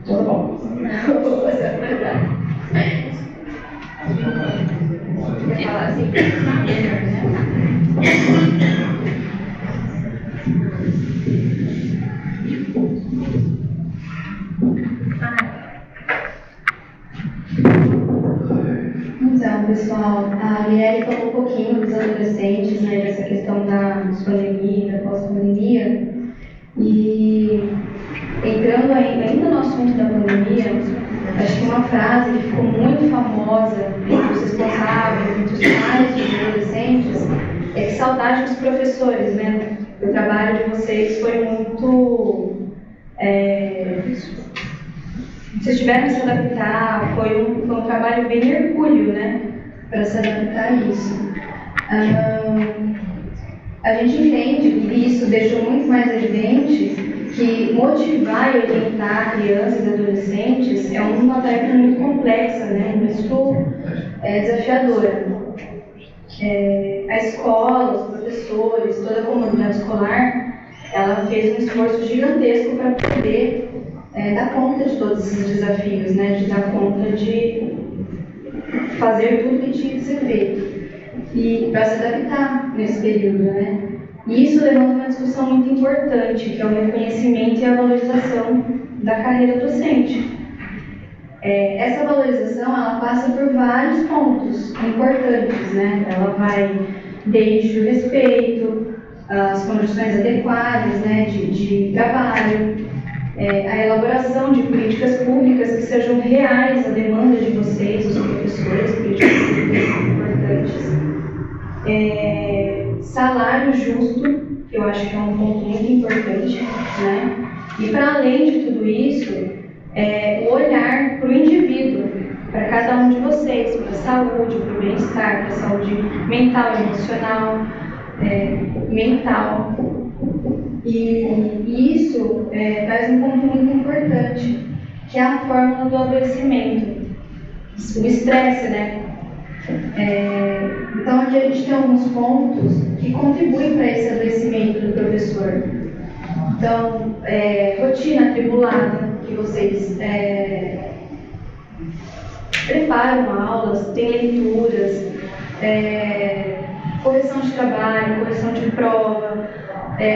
B: Tudo bom. Vou fazer a verdade. Quer falar assim? Melhor, né?
G: Então, pessoal, a Mirelle falou um pouquinho dos adolescentes, né, dessa questão da pandemia, da pós-pandemia, e entrando ainda no assunto da pandemia, acho que uma frase que ficou muito famosa entre os responsáveis, entre os pais dos adolescentes, é que saudade dos professores, né? O trabalho de vocês foi muito... Vocês tiveram que se adaptar, foi um trabalho bem hercúleo, né? Para se adaptar a isso. A gente entende que isso deixou muito mais evidente que motivar e orientar crianças e adolescentes é uma tarefa muito complexa, né? Muito desafiadora. A escola, os professores, toda a comunidade escolar, ela fez um esforço gigantesco para poder dar conta de todos esses desafios, né? De dar conta de fazer tudo que tinha que ser feito e para se adaptar nesse período, né? E isso levanta uma discussão muito importante, que é o reconhecimento e a valorização da carreira docente. Essa valorização, ela passa por vários pontos importantes, né? Ela vai desde o respeito, as condições adequadas, né, de trabalho, a elaboração de políticas públicas que sejam reais à demanda de vocês, os professores, políticas públicas importantes. Salário justo, que eu acho que é um ponto muito importante, né? E para além de tudo isso, o olhar para o indivíduo, para cada um de vocês, para a saúde, para o bem-estar, para a saúde mental, emocional, mental. E isso traz um ponto muito importante, que é a fórmula do adoecimento, o estresse, né? Então aqui a gente tem alguns pontos que contribuem para esse adoecimento do professor. Então, rotina atribulada, que vocês preparam aulas, tem leituras, correção de trabalho, correção de prova,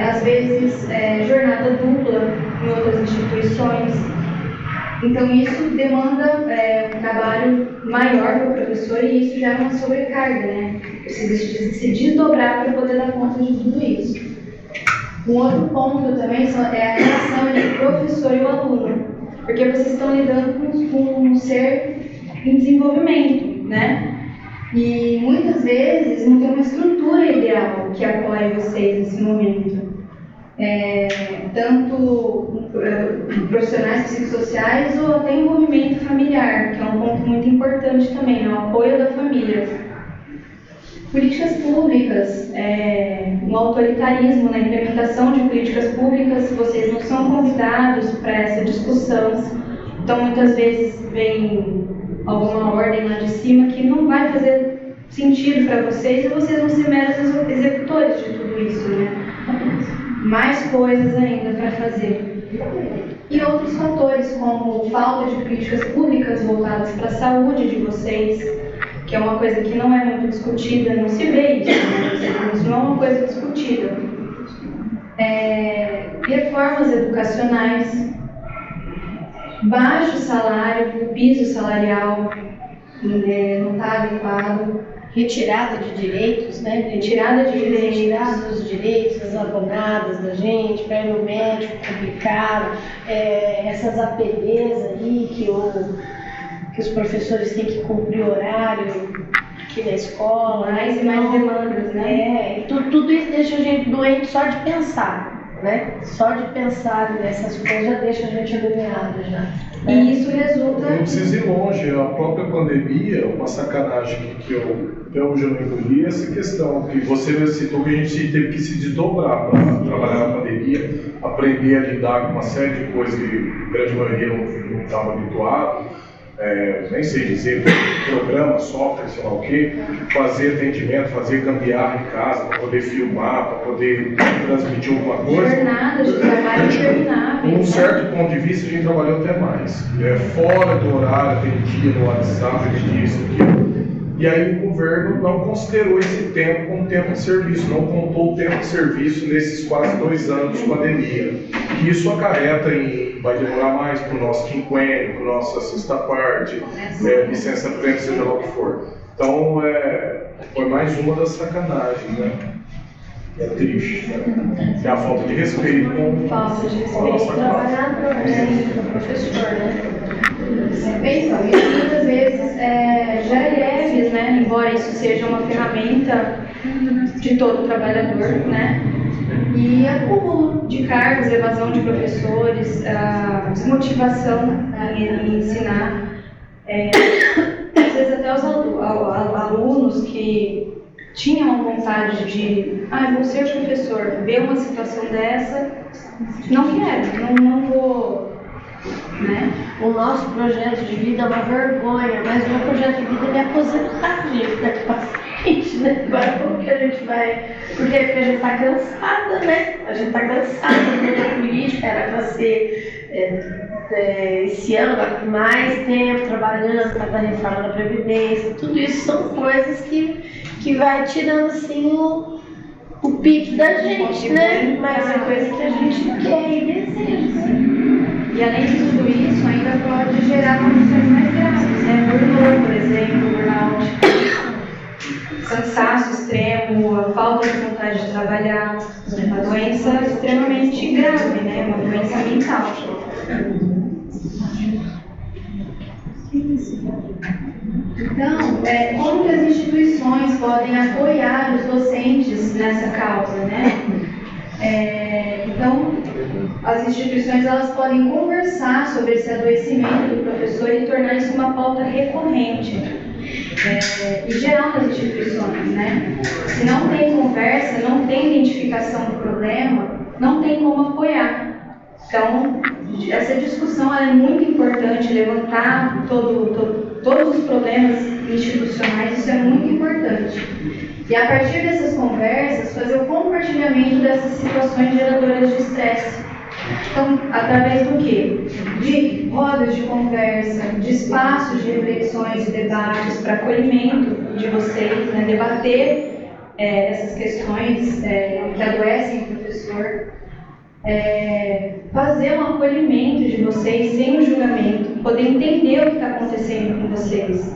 G: às vezes jornada dupla em outras instituições. Então isso demanda um trabalho maior para o professor e isso gera uma sobrecarga, né? Precisa se desdobrar para poder dar conta de tudo isso. Um outro ponto também é a relação entre o professor e o aluno, porque vocês estão lidando com um ser em desenvolvimento, né? E muitas vezes não tem uma estrutura ideal que apoie vocês nesse momento. tanto profissionais psicossociais ou até envolvimento familiar, que é um ponto muito importante também, o apoio da família. Políticas públicas, no autoritarismo, na implementação de políticas públicas, vocês não são convidados para essa discussão, então muitas vezes vem alguma ordem lá de cima que não vai fazer sentido para vocês e vocês vão ser meros executores de tudo isso, né? Mais coisas ainda para fazer. E outros fatores, como falta de políticas públicas voltadas para a saúde de vocês, que é uma coisa que não é muito discutida, não se vê isso, né? Isso não é uma coisa discutida. Reformas educacionais, baixo salário, o piso salarial não está adequado.
D: Retirada de direitos, né?
G: Retirada de direitos.
D: Retirada dos direitos das abonadas da gente, para ir no médico complicado, essas APDs aí que os professores têm que cumprir horário aqui na escola.
G: Mais e mais demandas, né?
D: E tudo isso deixa a gente doente só de pensar, né? Só de pensar nessas coisas já deixa a gente agoniado já. Né?
G: E isso resulta...
H: Não precisa ir longe, a própria pandemia, uma sacanagem que eu até hoje eu não engoli, essa questão que você citou que a gente teve que se desdobrar para trabalhar na pandemia, aprender a lidar com uma série de coisas que a grande maioria não estava habituado, nem sei dizer, programa, software, sei lá o quê, fazer atendimento, fazer gambiarra em casa, para poder filmar, para poder transmitir alguma coisa.
G: Jornadas de trabalho intermináveis.
H: Num certo ponto de vista, a gente trabalhou até mais. Fora do horário, atendia no WhatsApp, atendia isso, aquilo. E aí o governo não considerou esse tempo como tempo de serviço, não contou o tempo de serviço nesses quase 2 anos de pandemia. E isso acarreta vai demorar mais para o nosso quinquênio, para a nossa sexta parte, licença prêmio, seja lá o que for. Então, foi mais uma das sacanagens, né? É triste. É a falta de respeito com a nossa classe.
D: Trabalhador, né? O professor, né?
G: Então, isso muitas vezes gera greves, né? Embora isso seja uma ferramenta de todo trabalhador, né? E acúmulo de cargos, evasão de professores, desmotivação em ensinar. Às vezes até os alunos que tinham a vontade de, vou ser professor, ver uma situação dessa, não quero, não vou, né?
D: O nosso projeto de vida é uma vergonha, mas o meu projeto de vida é me aposentar, gente, daqui pra frente, né? Agora como que a gente vai... Porque a gente tá cansada, né? A gente tá cansada da política, era pra ser esse ano, mais tempo trabalhando para a reforma da Previdência, tudo isso são coisas que vai tirando assim o pique da gente, né? Mas é coisa que a gente quer e deseja.
G: E além de tudo isso, ainda pode gerar condições mais graves, né? Burnout, por exemplo, burnout, cansaço extremo, a falta de vontade de trabalhar, uma doença extremamente grave, né? Uma doença mental. Então, como que as instituições podem apoiar os docentes nessa causa, né? Então, as instituições elas podem conversar sobre esse adoecimento do professor e tornar isso uma pauta recorrente e geral das instituições, né? Se não tem conversa, não tem identificação do problema, não tem como apoiar. Então, essa discussão é muito importante, levantar todos os problemas institucionais, isso é muito importante. E a partir dessas conversas, fazer o compartilhamento dessas situações geradoras de estresse. Então, através do quê? De rodas de conversa, de espaços de reflexões e debates para acolhimento de vocês, né? Debater essas questões que adoecem o professor. Fazer um acolhimento de vocês sem o julgamento, poder entender o que está acontecendo com vocês.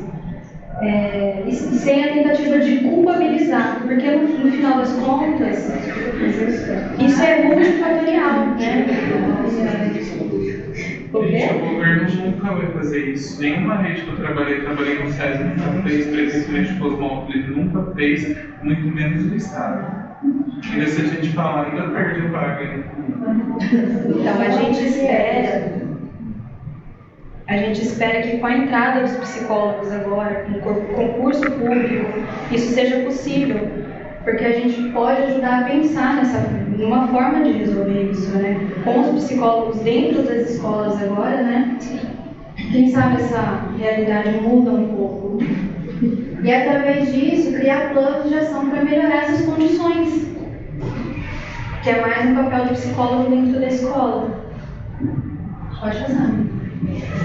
G: E sem a tentativa de culpabilizar, porque no final das contas, isso é multifatorial, né?
C: Gente, o governo nunca vai fazer isso. Nenhuma rede que eu trabalhei no SESI nunca fez presencialmente Cosmópolis, nunca fez, muito menos o Estado. E se a gente falar, ainda perde a vaga, hein?
B: Então, a gente espera que com a entrada dos psicólogos agora, com o concurso público, isso seja possível, porque a gente pode ajudar a pensar numa forma de resolver isso, né? Com os psicólogos dentro das escolas agora, né? Quem sabe essa realidade muda um pouco. E através disso, criar planos de ação para melhorar essas condições, que é mais um papel do psicólogo dentro da escola. Pode passar.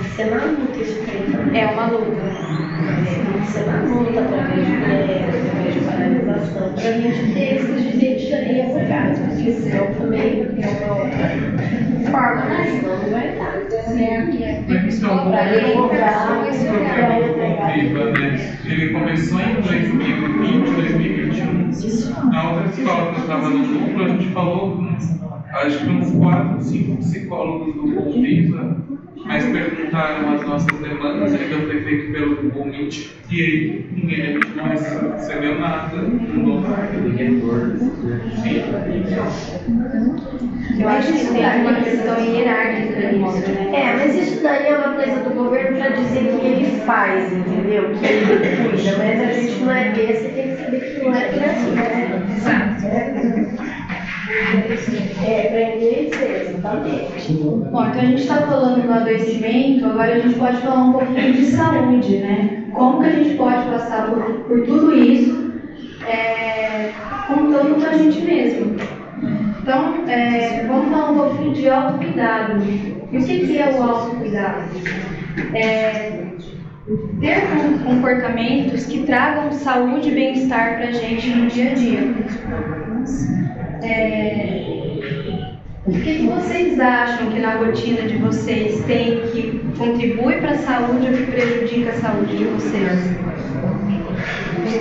D: Isso é uma luta, isso aí.
B: É uma luta.
D: Isso é uma luta através de greve, através de paralisação, para a gente ter esses direitos também apoiados, porque senão também é uma outra forma, mas senão não vai dar.
C: Ele começou em 2020, 2021. Na outra escola que eu estava no núcleo, a gente falou, acho que uns 4, 5 psicólogos do Conviva, mas perguntaram as nossas demandas, ainda foi feito pelo Google Meet, e aí ninguém não recebeu nada, não nada.
B: Eu acho que tem uma questão hierárquica nisso, né?
D: Mas isso daí é uma coisa do governo para dizer que ele faz, entendeu? Que ele cuida, mas a gente não é besta e tem que saber que não é por assim, né?
B: Exato.
D: Aprender e ser, exatamente.
B: Bom, então a gente está falando do adoecimento, agora a gente pode falar um pouquinho de saúde, né? Como que a gente pode passar por tudo isso, contando com a gente mesmo. Então, vamos falar um pouquinho de autocuidado. E o que é o autocuidado? Ter comportamentos que tragam saúde e bem-estar para a gente no dia a dia. O que vocês acham que na rotina de vocês tem que contribui para a saúde ou que prejudica a saúde de vocês?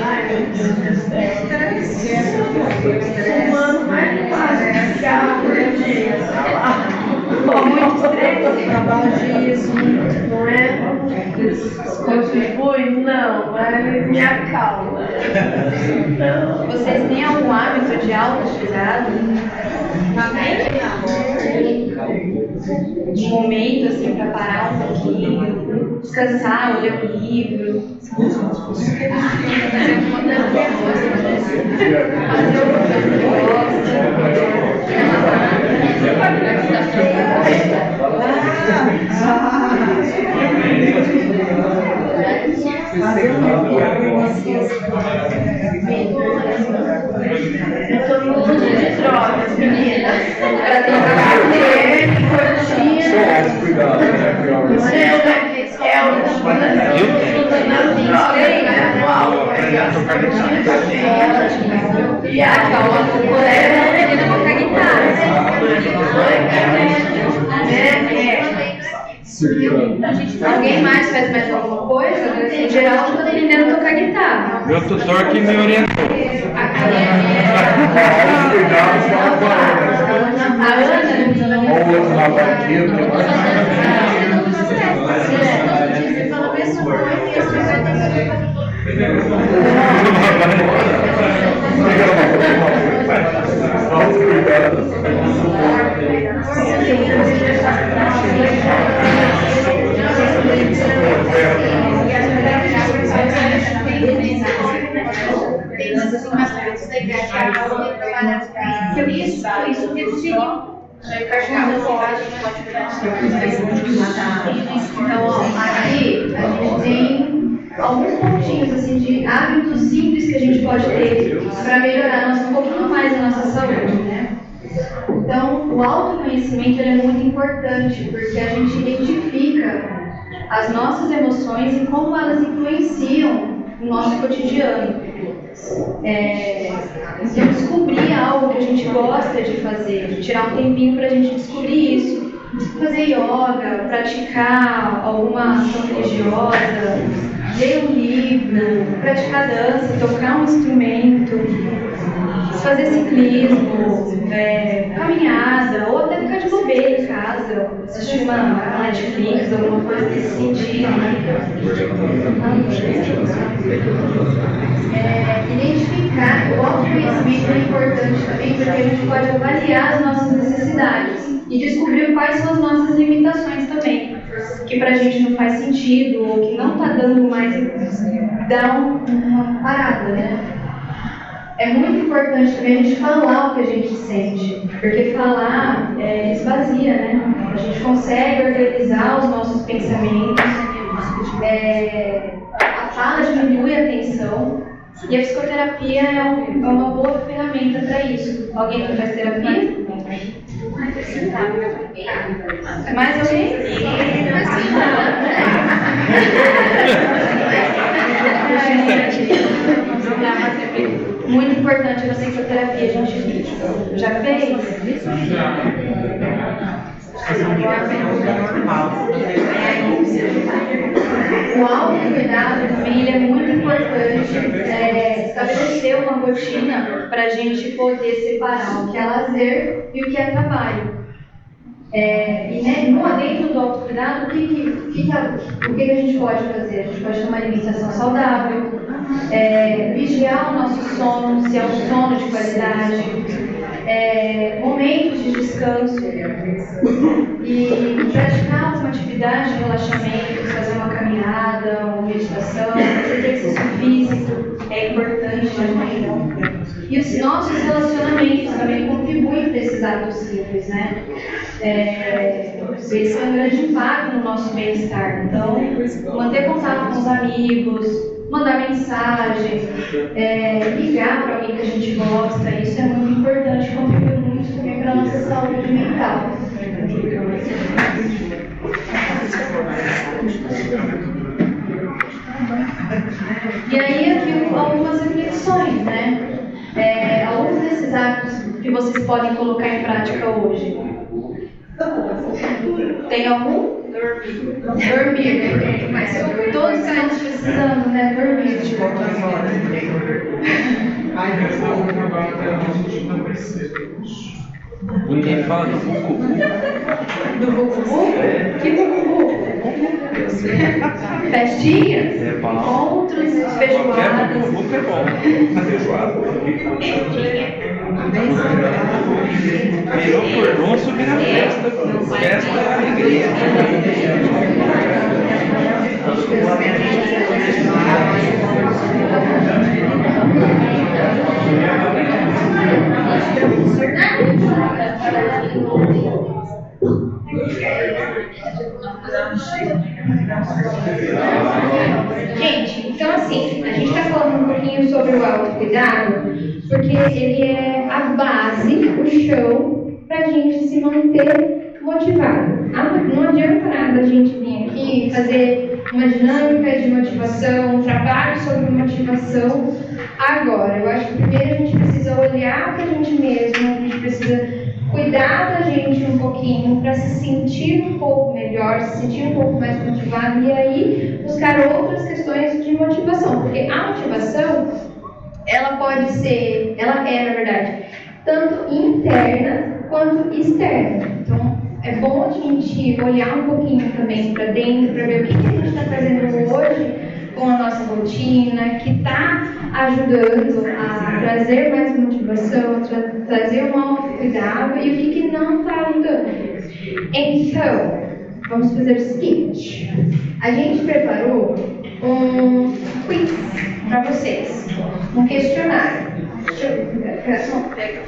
D: Ai, meu Deus do céu. O humano vai fazer cigarro por dia, sei lá.
B: Muito estresse,
D: Tabagismo, não é? Contribui? Não, mas me acalma. Não.
B: Vocês têm algum hábito de autocuidado? Um momento assim para parar um pouquinho, descansar, ler um livro, fazer alguma coisa que
D: Eu tô no uso de drogas, meninas. Ela tem que curtir.
B: E a calma do colega não menina tocar guitarra. Alguém mais faz mais alguma coisa? Em geral, eu tô aprendendo a tocar guitarra.
A: Meu tutor que me orientou.
G: Isso definiu. Então, aqui a gente tem alguns pontinhos assim, de hábitos simples que a gente pode ter para melhorar um pouquinho mais a nossa saúde, né? Então, o autoconhecimento ele é muito importante porque a gente identifica as nossas emoções e como elas influenciam no nosso cotidiano. Então, descobrir algo que a gente gosta de fazer, tirar um tempinho para a gente descobrir isso, fazer yoga, praticar alguma ação religiosa, ler um livro, praticar dança, tocar um instrumento, fazer ciclismo, caminhada, ou até ficar de bobeira em casa, assistir uma Netflix, alguma coisa nesse sentido. Identificar o autoconhecimento é importante também, porque a gente pode avaliar as nossas necessidades e descobrir quais são as nossas limitações também, que pra gente não faz sentido, ou que não tá dando mais, dá uma parada, né? É muito importante também a gente falar o que a gente sente, porque falar esvazia, né? A gente consegue organizar os nossos pensamentos, a fala diminui a tensão, e a psicoterapia é uma boa ferramenta para isso. Alguém que faz terapia? Mais alguém? Muito importante a psicoterapia, a gente já fez? O autocuidado também ele é muito importante, estabelecer uma rotina para a gente poder separar o que é lazer e o que é trabalho. Dentro do autocuidado, o que a gente pode fazer? A gente pode ter uma alimentação saudável, vigiar o nosso sono, se é um sono de qualidade, momentos de descanso e praticar alguma atividade de relaxamento, fazer uma caminhada, uma meditação, fazer exercício físico é importante também. E os nossos relacionamentos também contribuem para esses atos simples, né? Eles têm um grande impacto no nosso bem-estar. Então, manter contato com os amigos, mandar mensagem, ligar para alguém que a gente gosta, isso é muito importante, contribui muito também para a nossa saúde mental. E aí, aqui algumas reflexões, né? Alguns desses atos que vocês podem colocar em prática hoje. Tem algum? Dormir, né? Mas todos estamos precisando, né? Dormir.
A: Ninguém fala do bucu.
G: Do bucu? Que bucu? Festinhas? Encontros, feijoadas.
A: Bucu é bom. A feijoada. Virou cordão, subir na festa. Festa é alegria.
G: Gente, então assim, a gente está falando um pouquinho sobre o autocuidado, porque ele é a base, o chão, para a gente se manter motivado. Não adianta nada a gente vir aqui fazer uma dinâmica de motivação, um trabalho sobre motivação agora. Eu acho que primeiro a gente precisa olhar para a gente mesmo, a gente precisa cuidar da gente um pouquinho para se sentir um pouco melhor, se sentir um pouco mais motivado e aí buscar outras questões de motivação, porque a motivação ela pode ser, ela é na verdade, tanto interna quanto externa. Então é bom a gente olhar um pouquinho também para dentro, para ver o que a gente está fazendo hoje com a nossa rotina, que está ajudando a trazer mais motivação, trazer um autocuidado e o que não está ajudando. Então, vamos fazer o seguinte: a gente preparou um quiz para vocês, um questionário. Deixa eu pegar.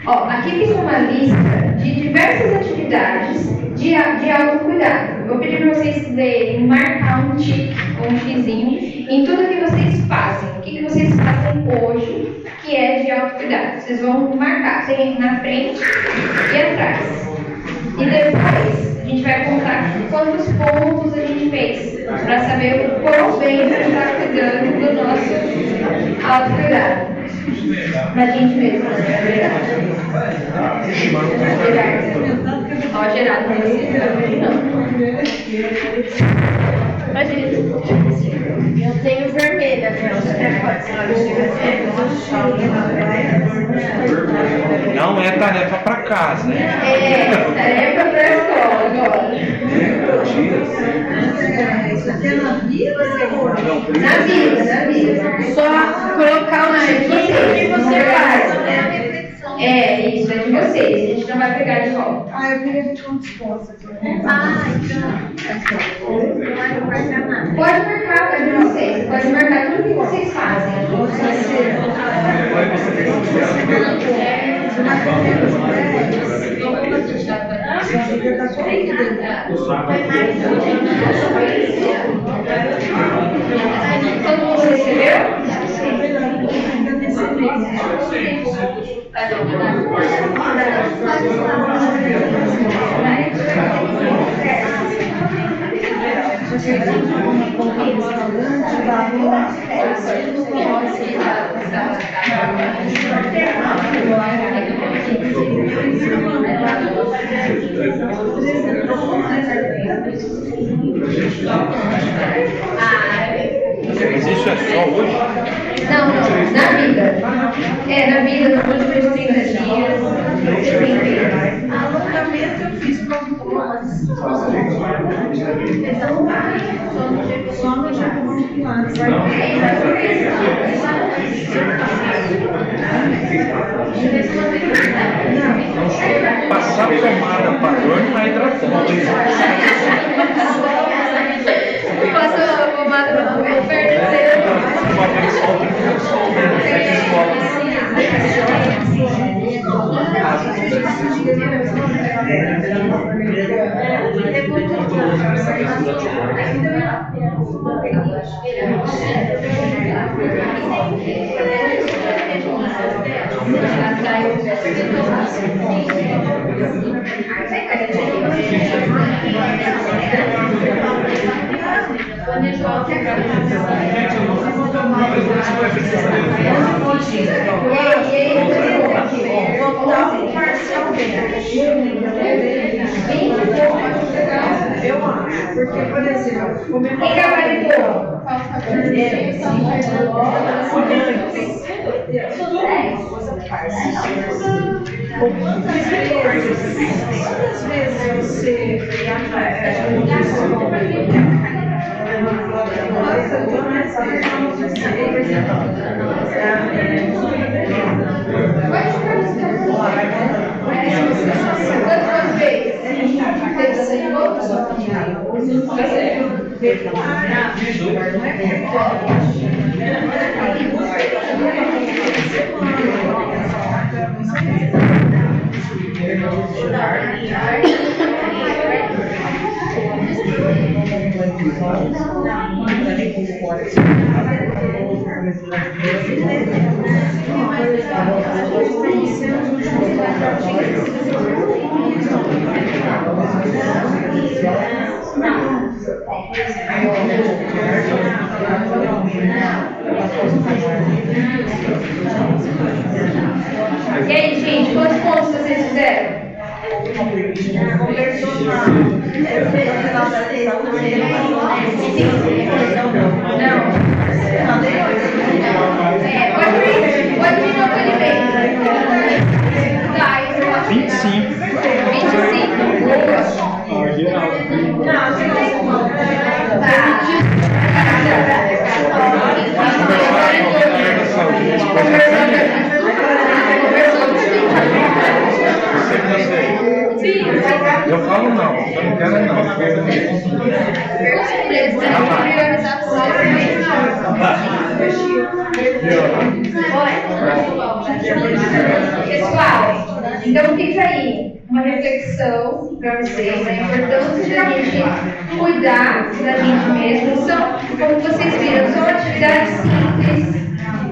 G: Aqui fica uma lista de diversas atividades de autocuidado. Eu vou pedir para vocês marcar um tique ou um xizinho em tudo que vocês fazem. O que vocês fazem hoje que é de autocuidado. Vocês vão marcar, tem na frente e atrás. E depois a gente vai contar quantos pontos a gente fez, para saber o quão bem a gente está cuidando do nosso autocuidado. Pra gente mesmo, Gerardo, não precisa não.
D: Eu tenho vermelha,
A: Não é tarefa para casa, né?
B: Tarefa pra escola agora. Na vida. Só colocar o nome de vocês. O que você faz? Isso é de vocês. A gente não vai pegar de volta.
E: Eu queria pedir uma resposta.
B: Pode marcar de vocês. Pode marcar tudo que vocês fazem. Todo mundo recebeu?
A: Mas isso é só hoje?
B: Não, na vida. Na vida, nos últimos 30 dias.
E: Alongamento eu fiz para um pouco. Só no Japão Pilates.
A: Passar pomada para dor não é hidratante.
B: Passou a pomada para o
E: Eu acho, porque, por exemplo, o meu
B: Quem gabaritou?
E: Quantas vezes você
B: Quantas vezes? E aí, gente, quantos pontos vocês fizeram? Pode vir no ano que vem. Tá, isso eu acho.
A: 25.
B: 25.
A: Eu falo não, eu não quero não.
B: Pessoal, então fica aí uma reflexão para vocês, a importância de a gente cuidar da gente mesmo. São, como vocês viram, são atividades simples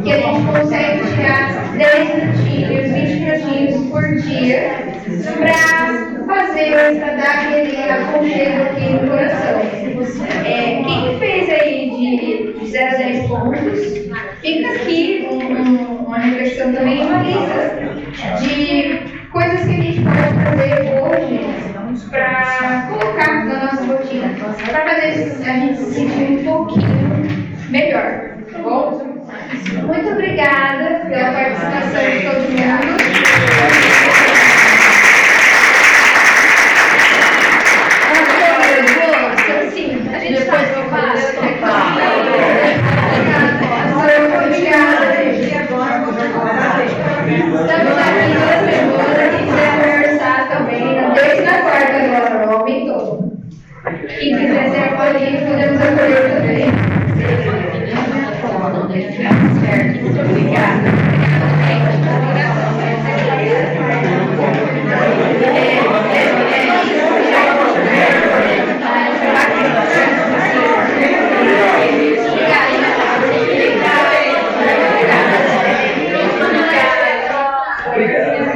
B: que a gente consegue tirar 10 minutinhos, 20 minutinhos por dia para fazer, para dar aquele aconchego aqui no coração. Quem fez aí de 0 a 10 pontos, fica aqui uma reflexão também, uma lista de coisas que a gente pode fazer hoje para colocar na nossa rotina, para fazer mas a gente se sentiu um pouquinho melhor, tá bom? Muito obrigada pela participação de todo mundo. Sim, a gente depois que passa. Obrigada, gente. Estamos aqui 2 semanas e quiser conversar também, desde a quarta agora, aumentou. Quem quiser ser acolhido, podemos acolher também. Certo, muito obrigada. Obrigada.